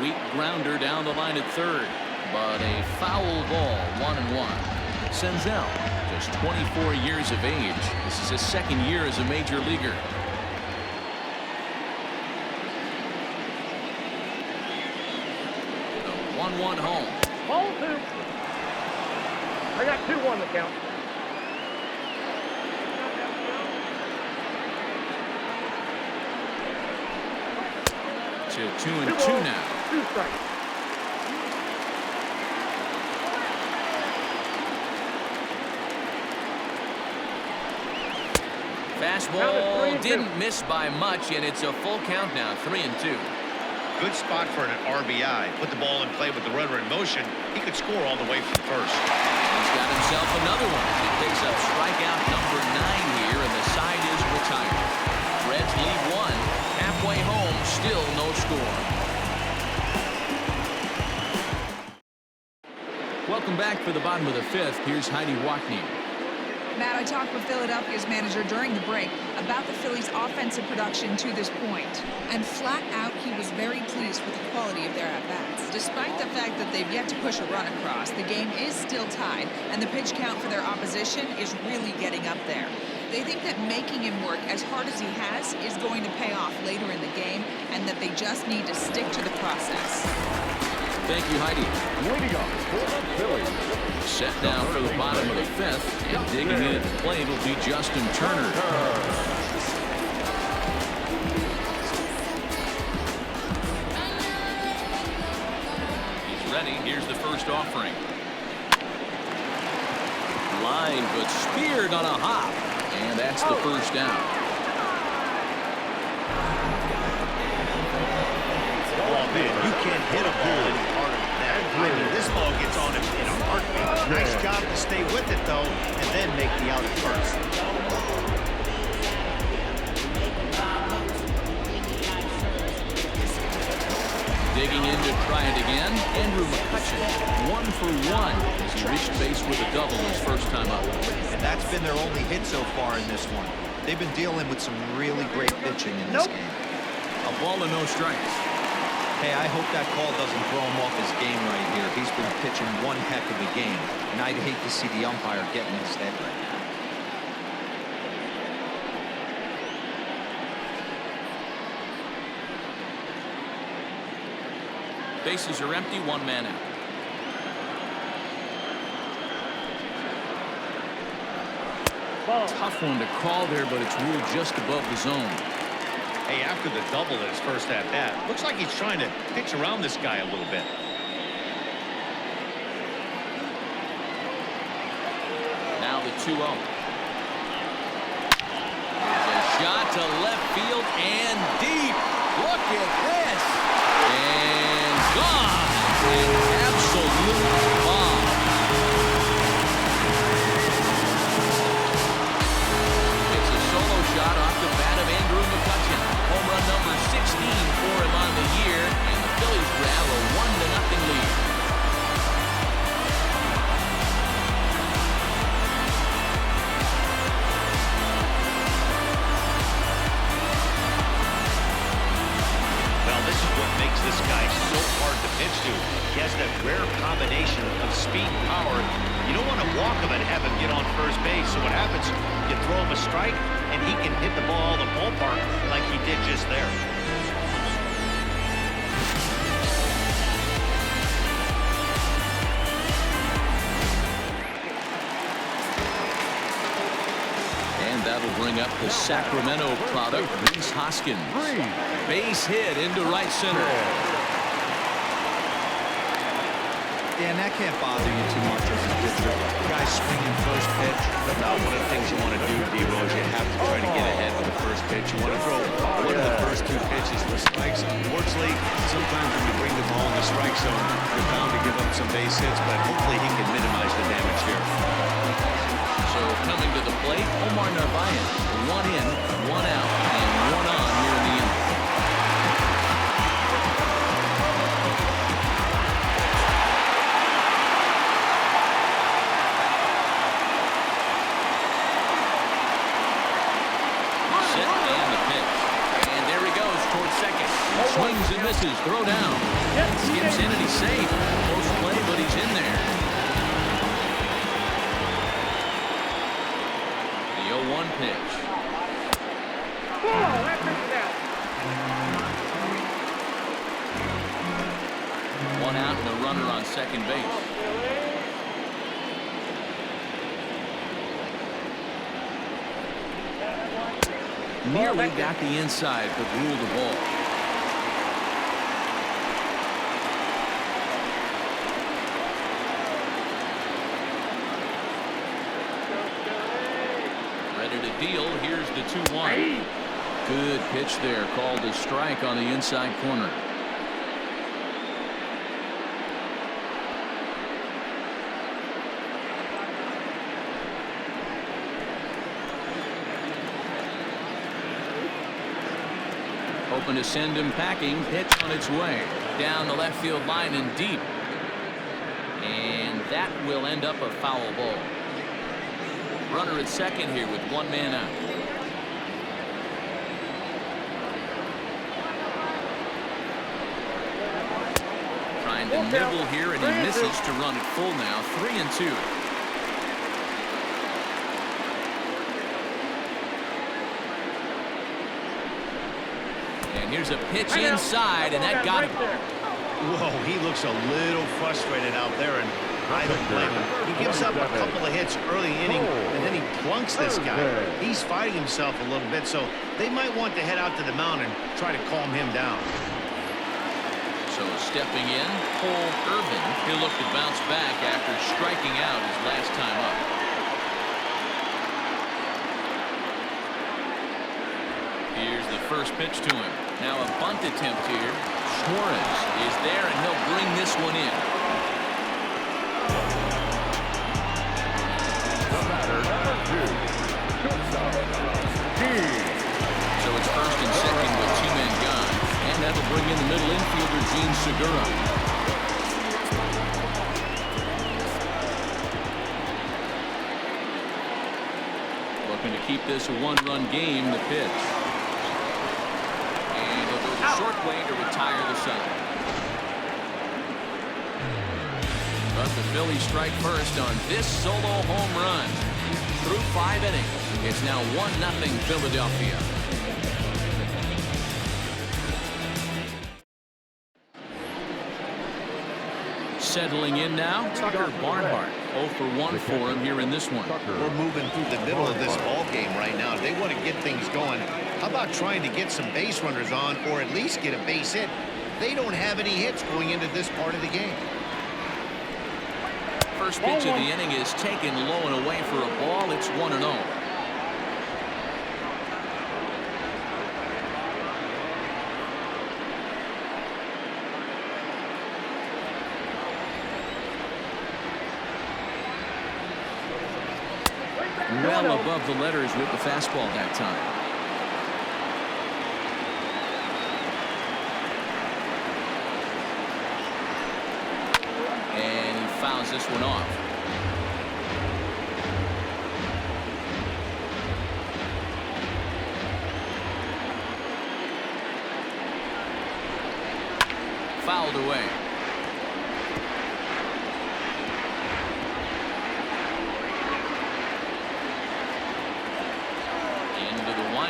Weak grounder down the line at third, but a foul ball. 1-1. Senzel, just 24 years of age. This is his second year as a major leaguer. The 1-1 home. Ball 2. I got 2-1 the count. To 2-2 now. 2 strikes. Fastball didn't miss by much, and it's a full count now. 3-2. Good spot for an RBI. Put the ball in play with the runner in motion. He could score all the way from first. He's got himself another one. He picks up strikeout number 9 here, and the side is retired. Reds lead 1. Halfway home, still no score. Welcome back for the bottom of the 5th. Here's Heidi Watney. Matt, I talked with Philadelphia's manager during the break about the Phillies' offensive production to this point. And flat out, he was very pleased with the quality of their at-bats. Despite the fact that they've yet to push a run across, the game is still tied, and the pitch count for their opposition is really getting up there. They think that making him work as hard as he has is going to pay off later in the game, and that they just need to stick to the process. Thank you, Heidi. Leading off for the Phillies. Set down for the bottom of the 5th, and digging in at the plate will be Justin Turner. He's ready. Here's the first offering. Line, but speared on a hop, and that's the first out. Oh, man, you can't hit a ball any harder than that. I mean, this ball gets on him in a heartbeat. Nice job to stay with it, though, and then make the out at first. Try it again. Andrew McCutcheon, 1 for 1 as he reached base with a double his first time up. And that's been their only hit so far in this one. They've been dealing with some really great pitching in this game. A ball and no strikes. Hey, I hope that call doesn't throw him off his game right here. He's been pitching one heck of a game, and I'd hate to see the umpire getting his head right now. Bases are empty, 1 man out. Tough one to call there, but it's ruled just above the zone. Hey, after the double in his first at-bat, looks like he's trying to pitch around this guy a little bit. Now the 2-0. Here's a shot to left field and deep. Look at this. And gone. An absolute bomb. It's a solo shot off the bat of Andrew McCutcheon. Home run number 16 for him on the year, and the Phillies grab a 1-0 lead. Well, this is what makes this guy so hard to pitch to. He has that rare combination of speed and power. You don't want to walk him and have him get on first base. So what happens, you throw him a strike, and he can hit the ball in the ballpark like he did just there. And that'll bring up the Sacramento product, Rhys Hoskins. Base hit into right center. Dan, that can't bother you too much as a pitcher. Guys swinging first pitch. Now, one of the things you want to do, D-Rose, you have to try to get ahead with the first pitch. You want to throw one of the first 2 pitches for strikes. Unfortunately, sometimes when you bring the ball in the strike zone, you're bound to give up some base hits, but hopefully he can minimize the damage here. So coming to the plate, Omar Narvaez. 1 in, 1 out, and 1 on here in the inning. Swings and misses. Throw down. Skips in and he's safe. Close play, but he's in there. The 0-1 pitch. One out and a runner on second base. Nearly got the inside, but ruled the ball. Ready to deal. Here's the 2-1. Good pitch there. Called a strike on the inside corner. Hoping to send him packing. Pitch on its way. Down the left field line and deep. And that will end up a foul ball. Runner at second here with 1 man out. Trying to nibble here, and he misses to run it full now. 3-2. And here's a pitch inside, and that got him. Whoa, he looks a little frustrated out there, and I don't blame him. He gives up a couple of hits early inning, and then he plunks this guy. He's fighting himself a little bit, so they might want to head out to the mound and try to calm him down. So stepping in, Cole Irvin. He'll look to bounce back after striking out his last time up. Here's the first pitch to him. Now a bunt attempt here. Suarez is there, and he'll bring this one in. So it's first and second with 2 men gone. And that'll bring in the middle infielder, Gene Segura. Looking to keep this a one-run game. The pitch. And he'll go the short way to retire the side. But the Phillies strike first on this solo home run. Through 5 innings, it's now 1-0 Philadelphia. Settling in now, Tucker Barnhart. 0 for 1 for him here in this one. We're moving through the middle of this ball game right now. They want to get things going. How about trying to get some base runners on, or at least get a base hit? They don't have any hits going into this part of the game. First pitch of the inning is taken low and away for a ball. It's 1-0. Well above the letters with the fastball that time. And he fouls this one off. Fouled away.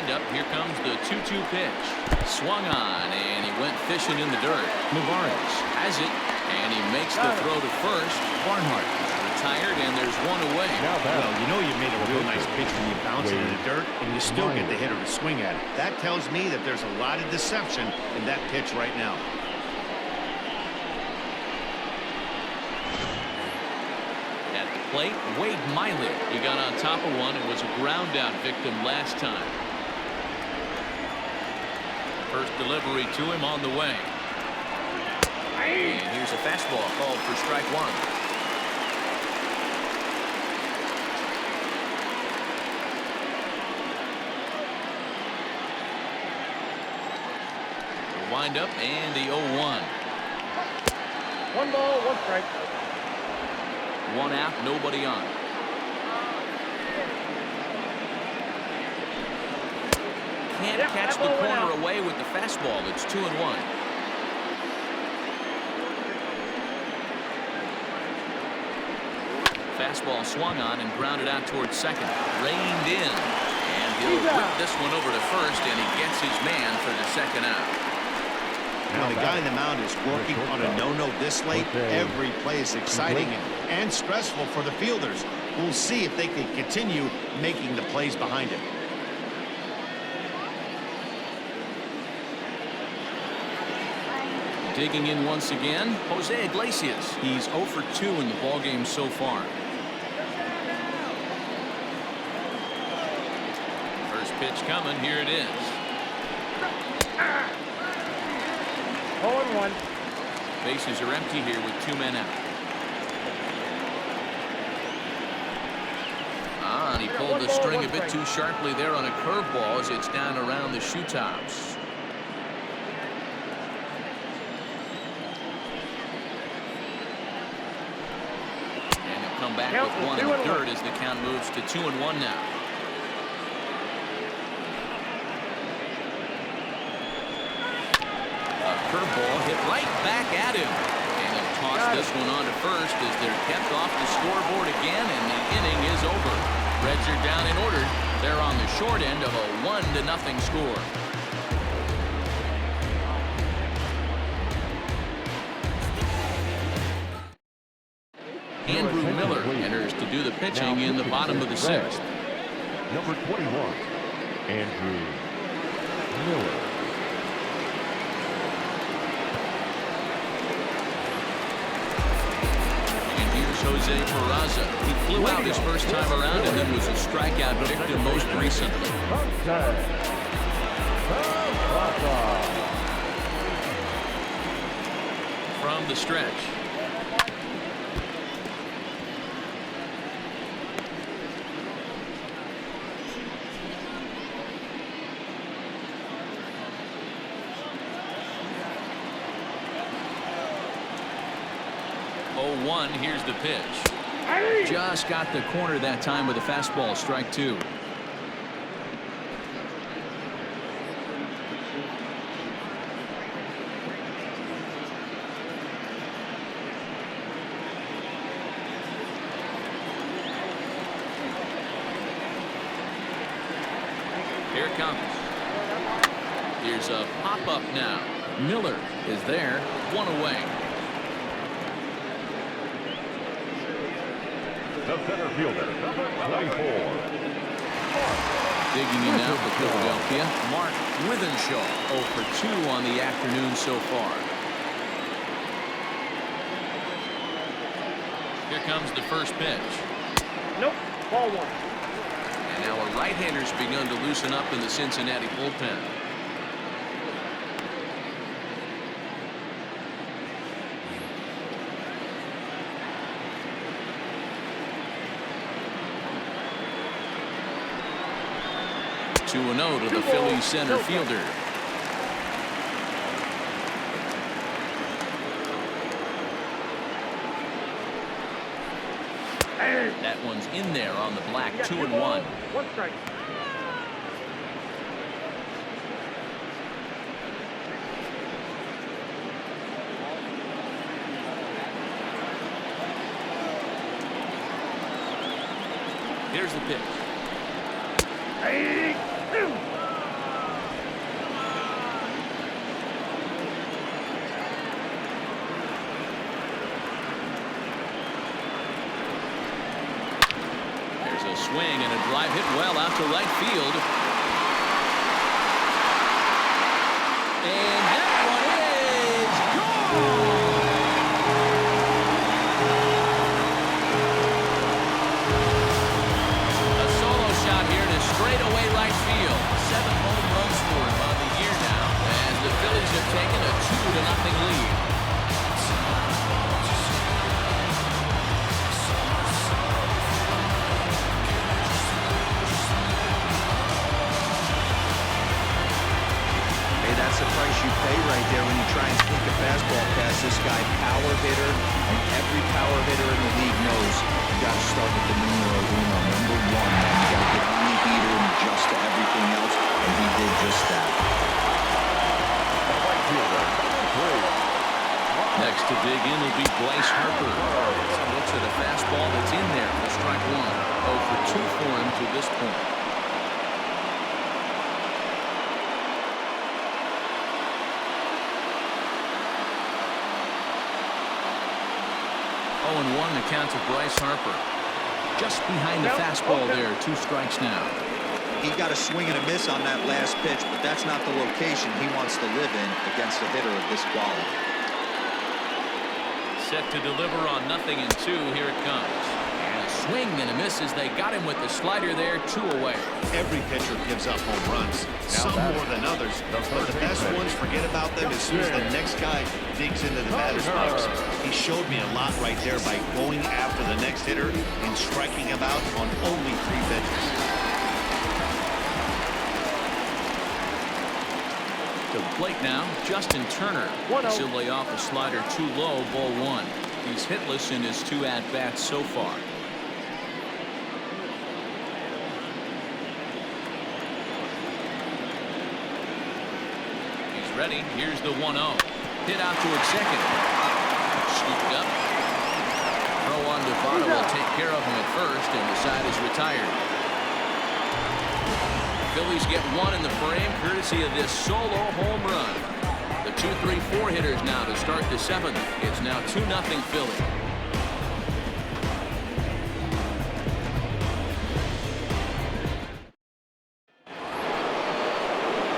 Up. Here comes the 2-2 pitch. Swung on, and he went fishing in the dirt. Muvarez has it, and he makes the throw to first. Barnhart retired, and there's one away. Well, you know you made a real nice pitch when you bounce it in the dirt, and you still get the hitter to swing at it. That tells me that there's a lot of deception in that pitch right now. At the plate, Wade Miley. He got on top of one and was a ground out victim last time. First delivery to him on the way. And here's a fastball called for strike one. The windup and the 0-1. 1 ball, 1 strike. 1 out, nobody on. Can't catch the corner away with the fastball. It's 2-1. Fastball swung on and grounded out towards second. Reined in. And he'll whip this one over to first, and he gets his man for the second out. Now, the guy in the mound is working on a no-no this late. Every play is exciting and stressful for the fielders. We'll see if they can continue making the plays behind him. Digging in once again, Jose Iglesias. He's 0 for 2 in the ballgame so far. First pitch coming. Here it is. 0-1. Bases are empty here with 2 men out. And he pulled the string a bit too sharply there on a curveball as it's down around the shoe tops. Come back with 1 and a third as the count moves to 2-1 now. A curveball hit right back at him. And he'll toss this one on to first as they're kept off the scoreboard again, and the inning is over. Reds are down and ordered. They're on the short end of a 1-0 score. Andrew Miller enters to do the pitching in the bottom of the 6th. Number 21, Andrew Miller. And here's Jose Peraza. He flew out his first time around and then was a strikeout victim most recently. From the stretch. Here's the pitch. Just got the corner that time with a fastball, strike 2. Here it comes. Here's a pop-up now. Miller is there, 1 away. The center fielder, number 24. Digging in now for Philadelphia, Mark Withenshaw, 0 for 2 on the afternoon so far. Here comes the first pitch. Nope. Ball 1. And now a right-hander's begun to loosen up in the Cincinnati bullpen. Two 2-0 to the Phillies center fielder. That one's in there on the black. 2-1. 1 strike. Here's the pitch. There's a swing and a drive hit well out to right field. And that one is gone. A solo shot here to straightaway right field. 7 home runs for him on the year now, as the Phillies have taken a 2-0 lead. That's the price you pay right there when you try and sneak a fastball past this guy. Power hitter, and every power hitter in the league knows you got to start with the numero uno, number 1. You got to get on the heater and adjust to everything else, and he did just that. Next to dig in will be Bryce Harper. Looks at a fastball that's in there for strike 1. 0 for 2 for him to this point. 0-1 the count to Bryce Harper. Just behind the fastball there. 2 strikes now. He got a swing and a miss on that last pitch, but that's not the location he wants to live in against a hitter of this quality. Set to deliver on 0-2. Here it comes. And a swing and a miss as they got him with the slider there. 2 away. Every pitcher gives up home runs, some more than others, but the best ones, forget about them as soon as the next guy digs into the batter's box. He showed me a lot right there by going after the next hitter and striking him out on only 3 pitches. To the plate now, Justin Turner. He'll lay off a slider too low, ball 1. He's hitless in his 2 at-bats so far. He's ready. Here's the 1-0. Hit out towards second. Scooped up. Throw on to Votto will take care of him at first, and the side is retired. Phillies get 1 in the frame courtesy of this solo home run. The 2-3-4 hitters now to start the 7th. It's now 2-0 Philly.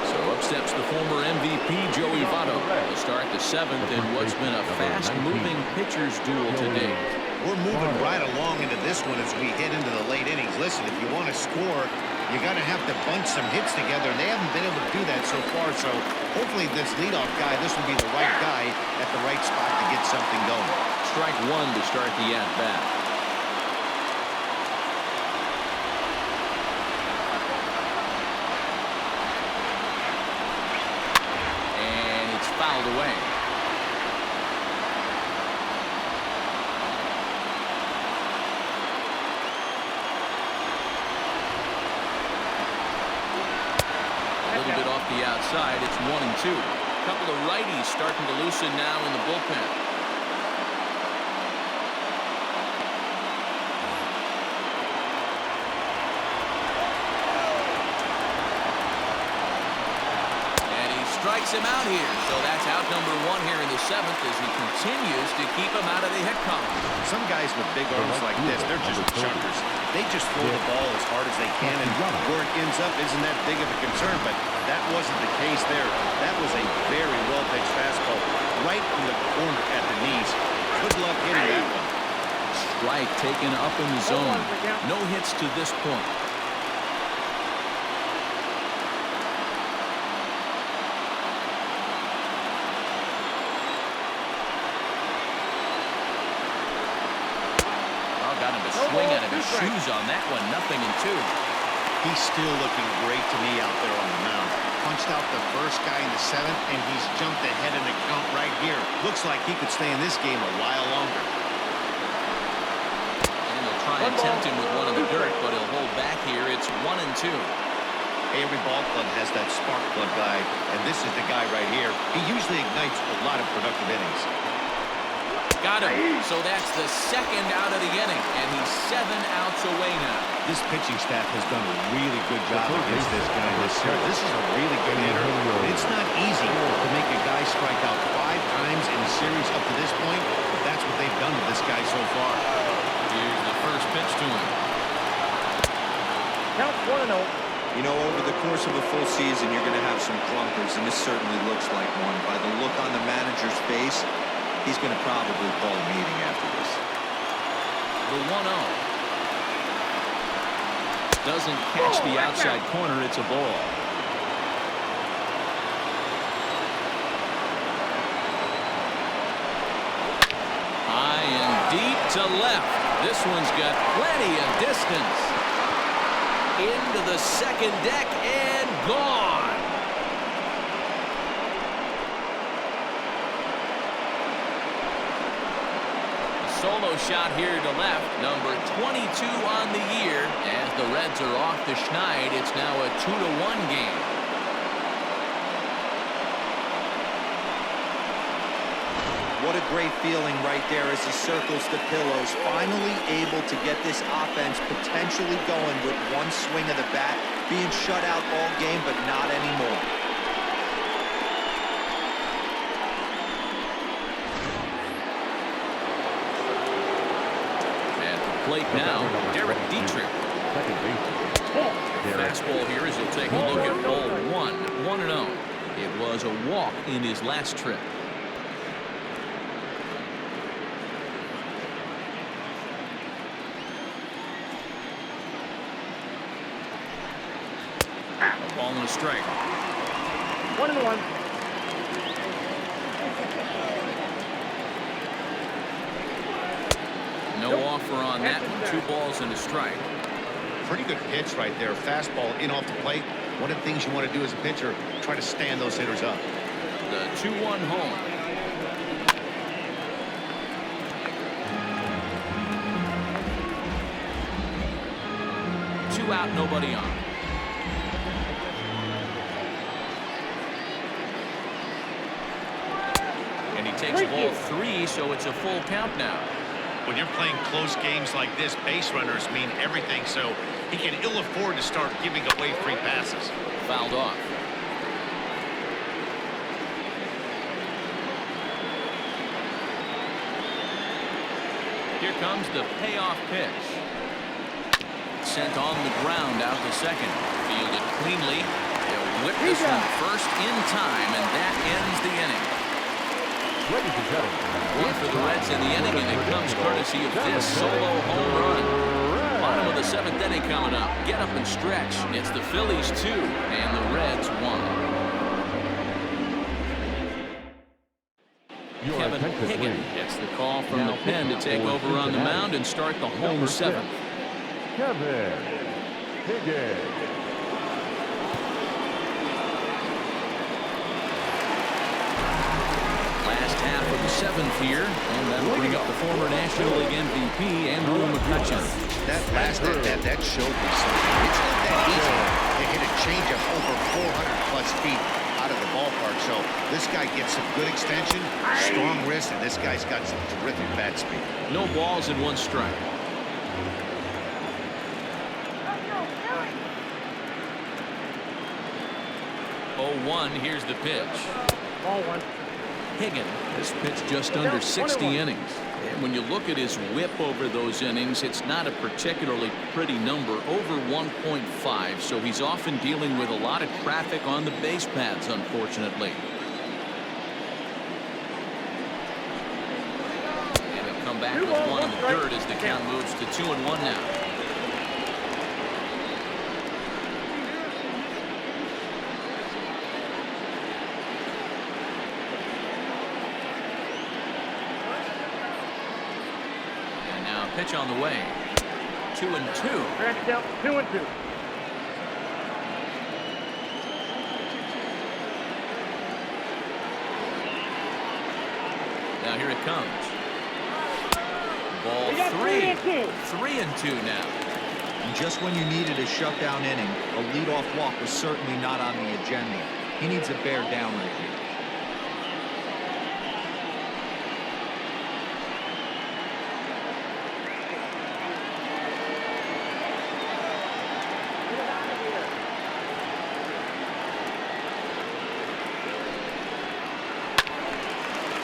So up steps the former MVP Joey Votto to start the 7th in what's been a fast-moving pitchers duel today. We're moving right along into this one as we head into the late innings. Listen, if you want to score, you got to have to bunch some hits together, and they haven't been able to do that so far. So hopefully this leadoff guy, this will be the right guy at the right spot to get something going. Strike 1 to start the at-bat. And it's fouled away. The outside, it's 1-2. A couple of righties starting to loosen now in the bullpen. strikes him out here. So that's out number 1 here in the 7th as he continues to keep him out of the hit column. Some guys with big arms like this, they're just chuckers. They just throw the ball as hard as they can, and where it ends up isn't that big of a concern, but that wasn't the case there. That was a very well-pitched fastball right in the corner at the knees. Good luck hitting that one. Strike taken up in the zone. No hits to this point. Got him to swing out of his shoes on that one. 0-2. He's still looking great to me out there on the mound. Punched out the first guy in the 7th, and he's jumped ahead in the count right here. Looks like he could stay in this game a while longer. And he'll try and tempt him with one in the dirt, but he'll hold back here. It's 1-2. Every ball club has that spark plug guy, and this is the guy right here. He usually ignites a lot of productive innings. Got him. So that's the 2nd out of the inning, and he's 7 outs away now. This pitching staff has done a really good job against this guy this year. This is a really good hitter. It's not easy to make a guy strike out 5 times in a series up to this point, but that's what they've done with this guy so far. Here's the first pitch to him. Count 1-0. You know, over the course of a full season, you're going to have some clunkers, and this certainly looks like one. By the look on the manager's face, he's going to probably call a meeting after this. The 1-0. Doesn't catch the outside corner. It's a ball. High and deep to left. This one's got plenty of distance. Into the 2nd deck and gone. Solo shot here to left, number 22 on the year. As the Reds are off the Schneid, it's now a 2-1 game. What a great feeling right there as he circles the pillows, finally able to get this offense potentially going with one swing of the bat, being shut out all game, but not anymore. Plate now, Derek Dietrich. Fastball here as he'll take a look at ball 1. 1-0. It was a walk in his last trip. A ball and a strike. 1-1. No offer on that one. 2 balls and a strike. Pretty good pitch right there. Fastball in off the plate. One of the things you want to do as a pitcher, try to stand those hitters up. The 2-1 home. Two out, nobody on. And he takes ball 3, so it's a full count now. When you're playing close games like this, base runners mean everything, so he can ill afford to start giving away free passes. Fouled off. Here comes the payoff pitch. Sent on the ground out to 2nd. Fielded cleanly. They'll whip this one first in time, and that ends the inning. Ladies and gentlemen, One for the Reds in the inning, and it comes courtesy of this solo home run. Bottom of the 7th inning coming up. Get up and stretch. It's the Phillies 2 and the Reds 1. Kevin Higgins gets the call from the pen to take over on the mound and start the home 7th. Kevin Higgins. Last half of the 7th here, and that'll bring up the former National League MVP, Andrew McCutchen. That last at that showed me something. It's not that easy to hit a changeup over 400-plus feet out of the ballpark. So this guy gets some good extension, strong wrist, and this guy's got some terrific bat speed. No balls and 1 strike. 1. Here's the pitch. Ball 1. Higgin has pitched just under 60 innings. And when you look at his whip over those innings, it's not a particularly pretty number, over 1.5. So he's often dealing with a lot of traffic on the base paths, unfortunately. And he'll come back with 1 in the third as the count moves to 2-1 now. Pitch on the way. 2-2. Back down. 2-2. Now here it comes. Ball 3. 3-2 now. And just when you needed a shutdown inning, a leadoff walk was certainly not on the agenda. He needs to bear down right here.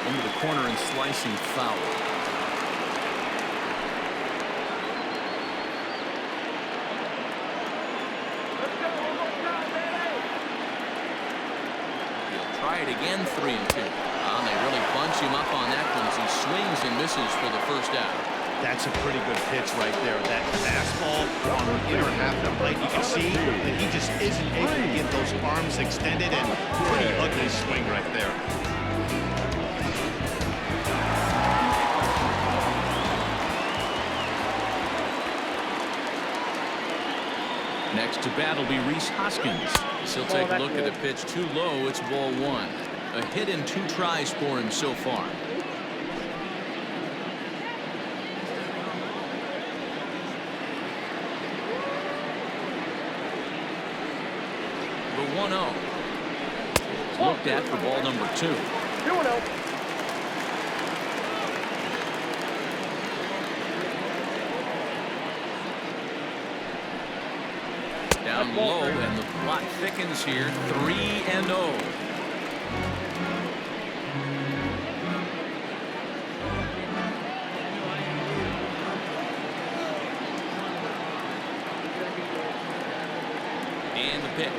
Into the corner and slicing foul. He'll try it again, 3-2. And they really bunch him up on that one as he swings and misses for the first out. That's a pretty good pitch right there. That fastball on the inner half of the plate. You can see that he just isn't able to get those arms extended, and pretty ugly swing right there. Next to bat will be Rhys Hoskins. He'll take a look at the pitch too low. It's ball 1. A hit in 2 tries for him so far. The 1-0. It's looked at for ball number 2. 2-0. Down low, and the plot thickens here. 3-0. And the pitch.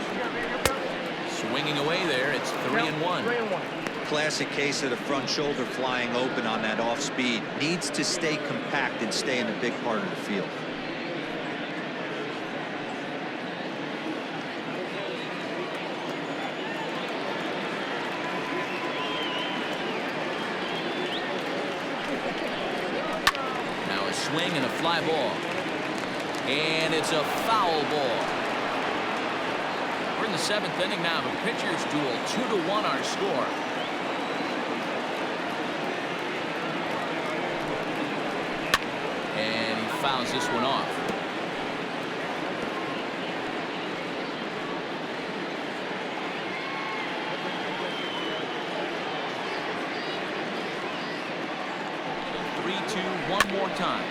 Swinging away there. It's 3-1. Classic case of the front shoulder flying open on that off speed. Needs to stay compact and stay in the big part of the field. Swing and a fly ball. And it's a foul ball. We're in the 7th inning now of a pitcher's duel. 2-1 our score. And he fouls this one off. One more time.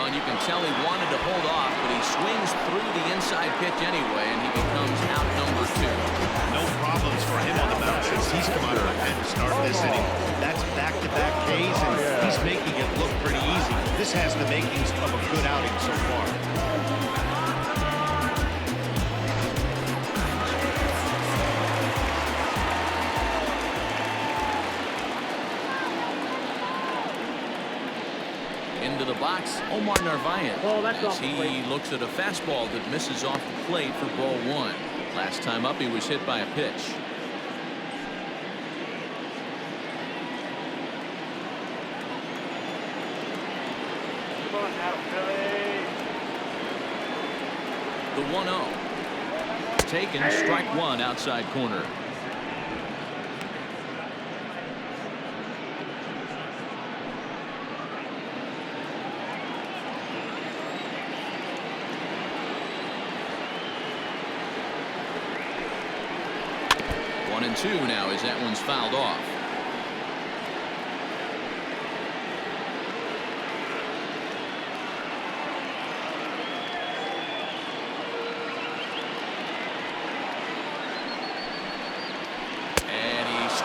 And you can tell he wanted to hold off, but he swings through the inside pitch anyway, and he becomes out number 2. No problems for him on the mound since he's come out of the pen to start this inning. That's back-to-back Ks, and he's making it look pretty easy. This has the makings of a good outing so far. Into the box, Omar Narvaez, as he looks at a fastball that misses off the plate for ball 1. Last time up, he was hit by a pitch. The 1-0. Taken, strike 1 outside corner. 1-2 now as that one's fouled off.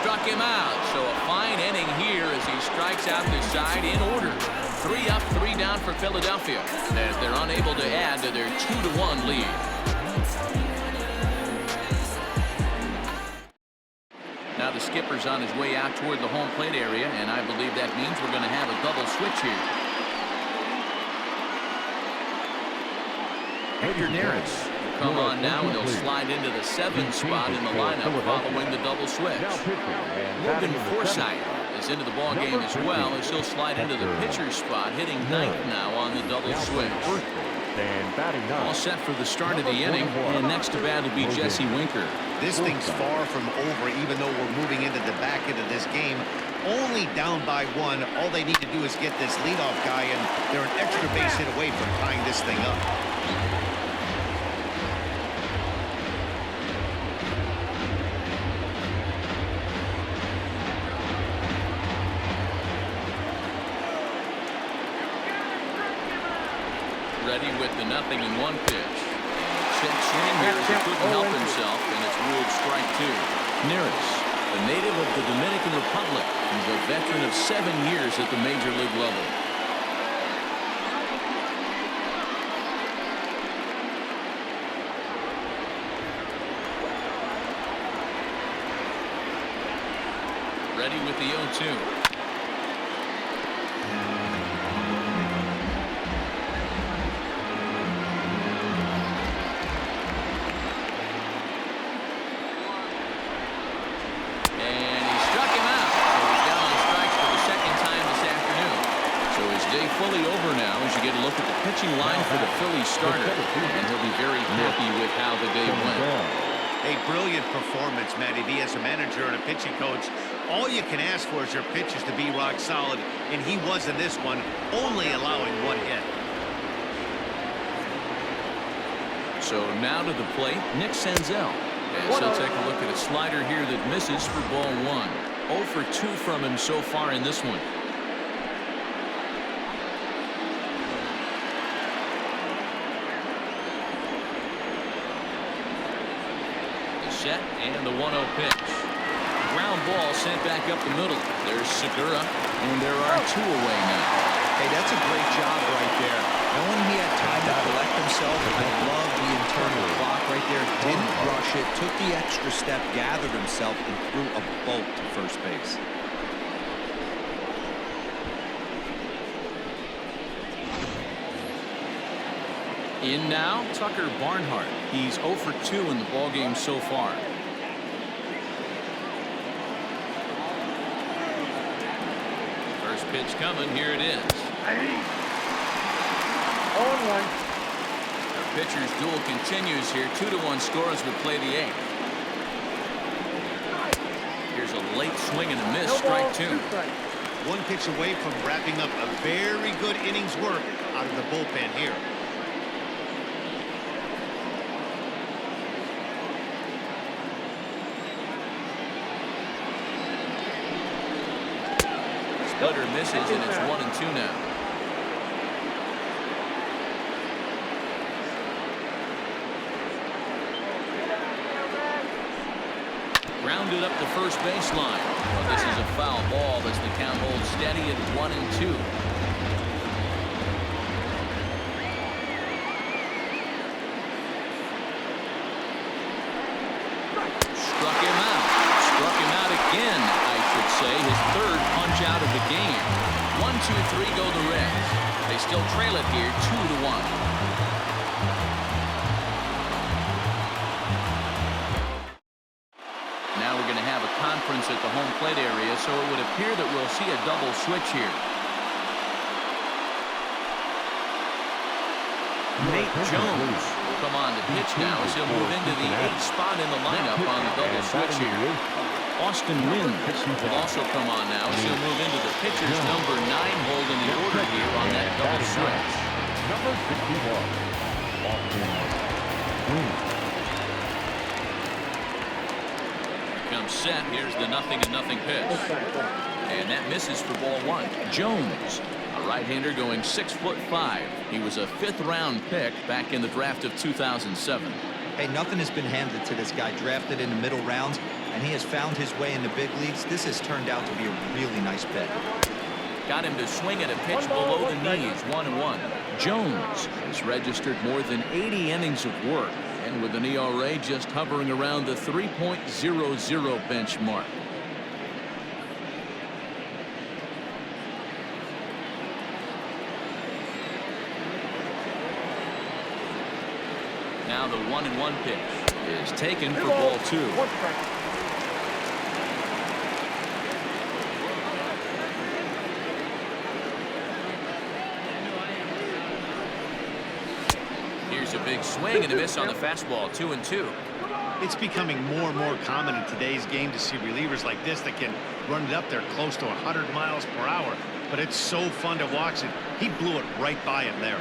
Struck him out, so a fine inning here as he strikes out the side in order. 3 up, 3 down for Philadelphia as they're unable to add to their 2-1 lead. Now the skipper's on his way out toward the home plate area, and I believe that means we're going to have a double switch here. Hector Neris will come on now, and he'll slide into the 7th spot in the lineup following the double switch. Logan Forsythe is into the ball game as well, as he'll slide into the pitcher's spot, hitting 9th now on the double switch. All set for the start of the inning, and next to bat will be Jesse Winker. This thing's far from over, even though we're moving into the back end of this game. Only down by 1. All they need to do is get this leadoff guy, and they're an extra base hit away from tying this thing up. Ready with the 0-1 pitch. Check swing here as he couldn't help himself, and it's ruled strike 2. Neris, a native of the Dominican Republic, he's a veteran of 7 years at the major league level. Ready with the 0-2. Fully over now as you get a look at the pitching line for the Phillies starter, and he'll be very happy with how the day went. A brilliant performance, Matty V, as a manager and a pitching coach. All you can ask for is your pitchers to be rock solid, and he was in this one, only allowing 1 hit. So now to the plate, Nick Senzel. As he'll take a look at a slider here that misses for ball 1. 0 for 2 from him so far in this one. Set and the 1-0 pitch. Ground ball sent back up the middle. There's Segura, and there are 2 away now. Hey, that's a great job right there. Knowing he had time to collect himself, I love the internal clock right there. Didn't rush it, took the extra step, gathered himself, and threw a bolt to first base. In now, Tucker Barnhart. He's 0 for 2 in the ballgame so far. First pitch coming. Here it is. 0-1. Our pitcher's duel continues here. 2-1 score as we play the 8th. Here's a late swing and a miss. Strike 2. 1 pitch away from wrapping up a very good innings work out of the bullpen here. Splitter misses, and it's 1-2 now. Grounded up the first baseline. Well, this is a foul ball as the count holds steady at 1-2. Struck him out. Struck him out again, I should say. His 3rd punch out of the game. 1-2-3 go the Reds. They still trail it here 2-1. Now we're going to have a conference at the home plate area, so it would appear that we'll see a double switch here. Nate Jones will come on to pitch now as he'll move into the 8th spot in the lineup on the double switch here. Austin Wynn will also come on now as he'll move into the pitcher's number 9 hold in the order here on that double switch. Number 51, Austin Wynn. comes set. Here's the 0-0 pitch. And that misses for ball one. Jones, a right-hander going 6'5". He was a 5th-round pick back in the draft of 2007. Hey, nothing has been handed to this guy. Drafted in the middle rounds, and he has found his way in the big leagues. This has turned out to be a really nice pick. Got him to swing at a pitch below the knees. 1-1. Jones has registered more than 80 innings of work, and with an ERA just hovering around the 3.00 benchmark. Now the 1-1 pitch is taken for ball two. Here's a big swing and a miss on the fastball. 2-2. It's becoming more and more common in today's game to see relievers like this that can run it up there close to 100 miles per hour. But it's so fun to watch it. He blew it right by him there.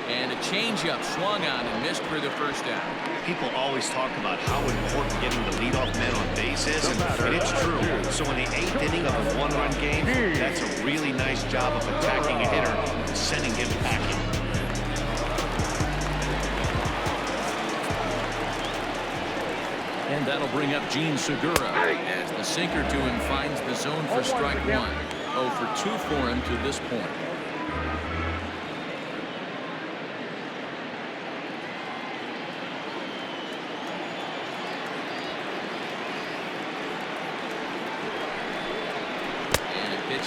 And a changeup swung on and missed for the first out. People always talk about how important getting the leadoff man on base is, and it's true. So in the 8th inning of a 1-run game, that's a really nice job of attacking a hitter and sending him packing. And that'll bring up Gene Segura as the sinker to him finds the zone for strike one. 0 for 2 for him to this point.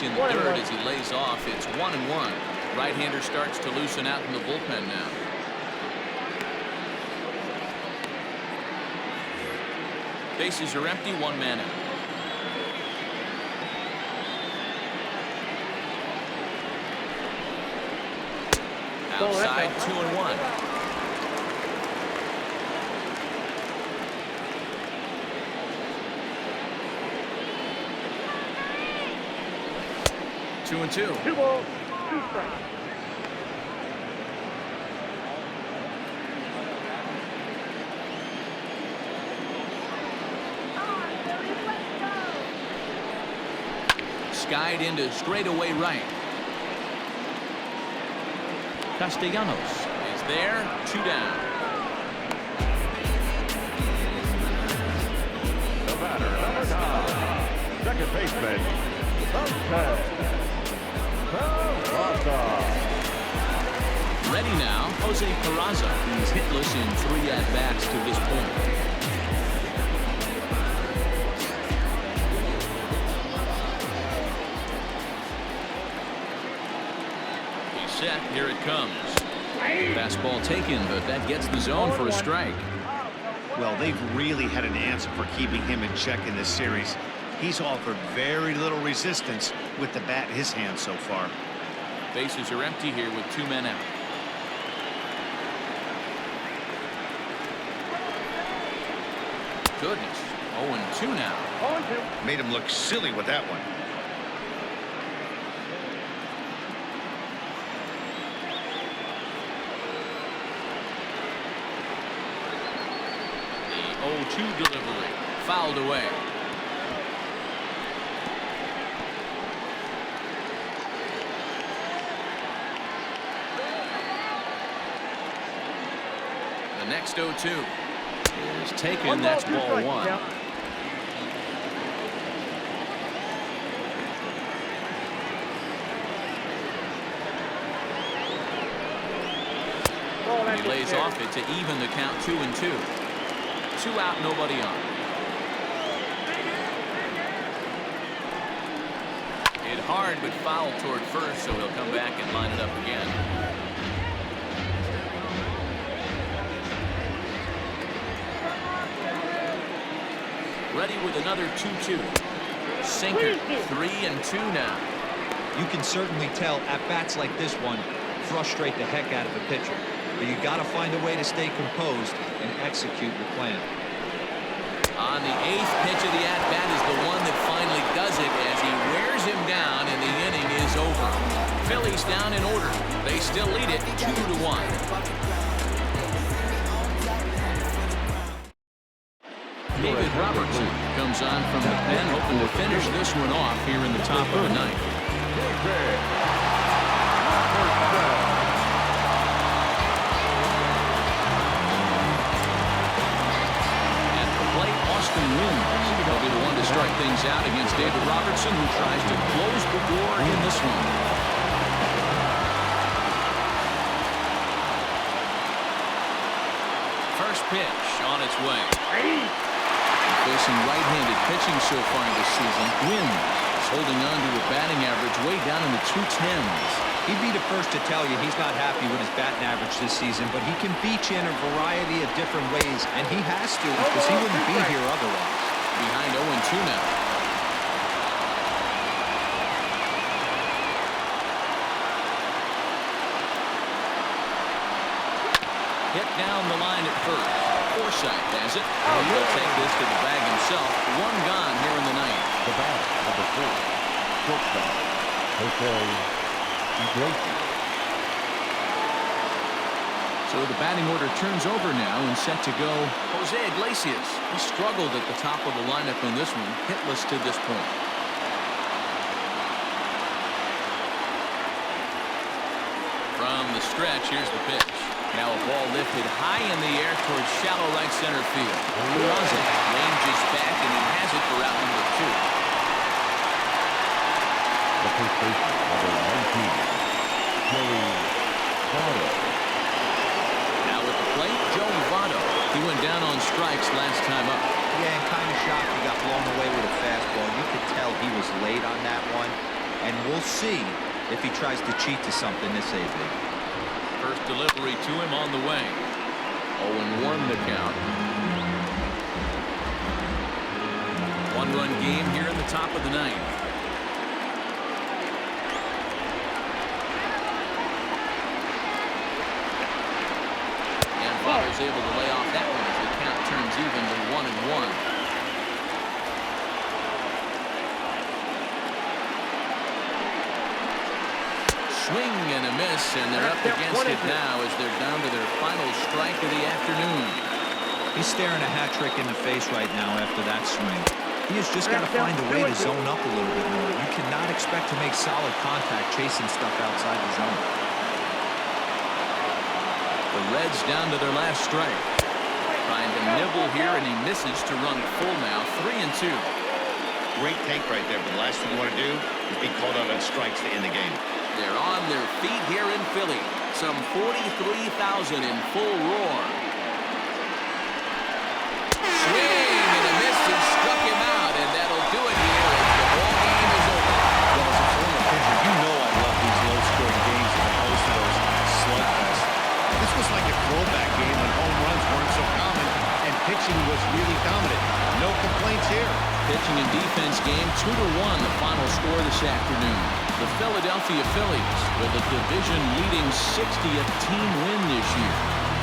In the dirt as he lays off. It's 1-1. Right-hander starts to loosen out in the bullpen now. Bases are empty. 1 man out. Outside 2-1. Two and two. 2 balls, 2 strikes. Skied into straightaway right. Castellanos is there. 2 down. The batter, number 9, second baseman, Ready now, Jose Peraza. He's hitless in 3 at-bats to this point. He's set. Here it comes. Fastball taken, but that gets the zone for a strike. Well, they've really had an answer for keeping him in check in this series. He's offered very little resistance with the bat in his hand so far. Bases are empty here with 2 men out. Goodness. 0-2 now. 0-2. Made him look silly with that one. The 0-2 delivery. Fouled away. The next 0-2 is taken. That's ball 1. He lays off it to even the count. 2-2. 2 out, nobody on. Hit hard but foul toward first, so he'll come back and line it up again. Ready with another 2-2. Sinker. 3-2 now. You can certainly tell at bats like this one frustrate the heck out of a pitcher, but you got to find a way to stay composed and execute your plan. On the 8th pitch of the at-bat is the one that finally does it as he wears him down and the inning is over. Phillies down in order. They still lead it 2-1. David Robertson comes on from the pen, hoping to finish this one off here in the top of the ninth. At the plate, Austin Wynn will be the one to start things out against David Robertson, who tries to close the door in this one. First pitch on its way. Facing right-handed pitching so far this season, Wynn is holding on to a batting average way down in the 210s. He'd be the first to tell you he's not happy with his batting average this season, but he can beat you in a variety of different ways, and he has to because he wouldn't be here otherwise. Behind 0-2 now. Hit down the line at first. Forsythe has it. He'll take this to the bag himself. One gone here in the ninth. The bat, number 4, shortstop, Iglesias. So the batting order turns over now and set to go. Jose Iglesias. He struggled at the top of the lineup in this one. Hitless to this point. From the stretch, here's the pitch. Now a ball lifted high in the air towards shallow right center field. Peraza ranges back, and he has it for out number 2. The first baseman, number 19, Joey Votto. Now at the plate, Joey Votto. He went down on strikes last time up. Yeah, and kind of shocked he got blown away with a fastball. You could tell he was late on that one, and we'll see if he tries to cheat to something this evening. First delivery to him on the way. 0-1 the count. One-run game here in the top of the ninth. And Votto's able to lay off that one as the count turns even to 1-1. Swing and a miss, and they're up against it now as they're down to their final strike of the afternoon. He's staring a hat trick in the face right now after that swing. He has just got to find a way to zone up a little bit more. You cannot expect to make solid contact chasing stuff outside the zone. The Reds down to their last strike. Trying to nibble here, and he misses to run full now. 3-2. Great take right there, but the last thing you want to do is be called out on strikes to end the game. They're on their feet here in Philly. Some 43,000 in full roar. Swing and a miss, and struck him out, and that'll do it here as the ball game is over. Well, as a former pitcher, you know I love these low-scoring games as opposed to those slugfests. This was like a throwback game when home runs weren't so common and pitching was really dominant. No complaints here. Pitching and defense game 2-1, the final score this afternoon. The Philadelphia Phillies with a division-leading 60th team win this year.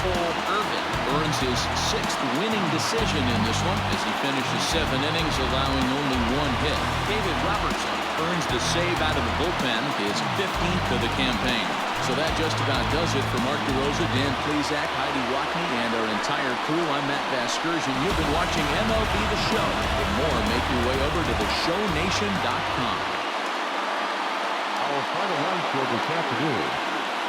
Cole Irvin earns his 6th winning decision in this one as he finishes 7 innings, allowing only 1 hit. David Robertson earns the save out of the bullpen, his 15th of the campaign. So that just about does it for Mark DeRosa, Dan Plesac, Heidi Watney, and our entire crew. I'm Matt Vasgersian. You've been watching MLB The Show. For more, make your way over to theshownation.com. Our final line score this afternoon.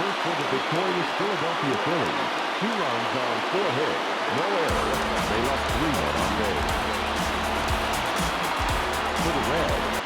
First for the victorious Philadelphia Phillies. 2 runs on 4 hits. No errors. They left 3 men on base. For the Reds.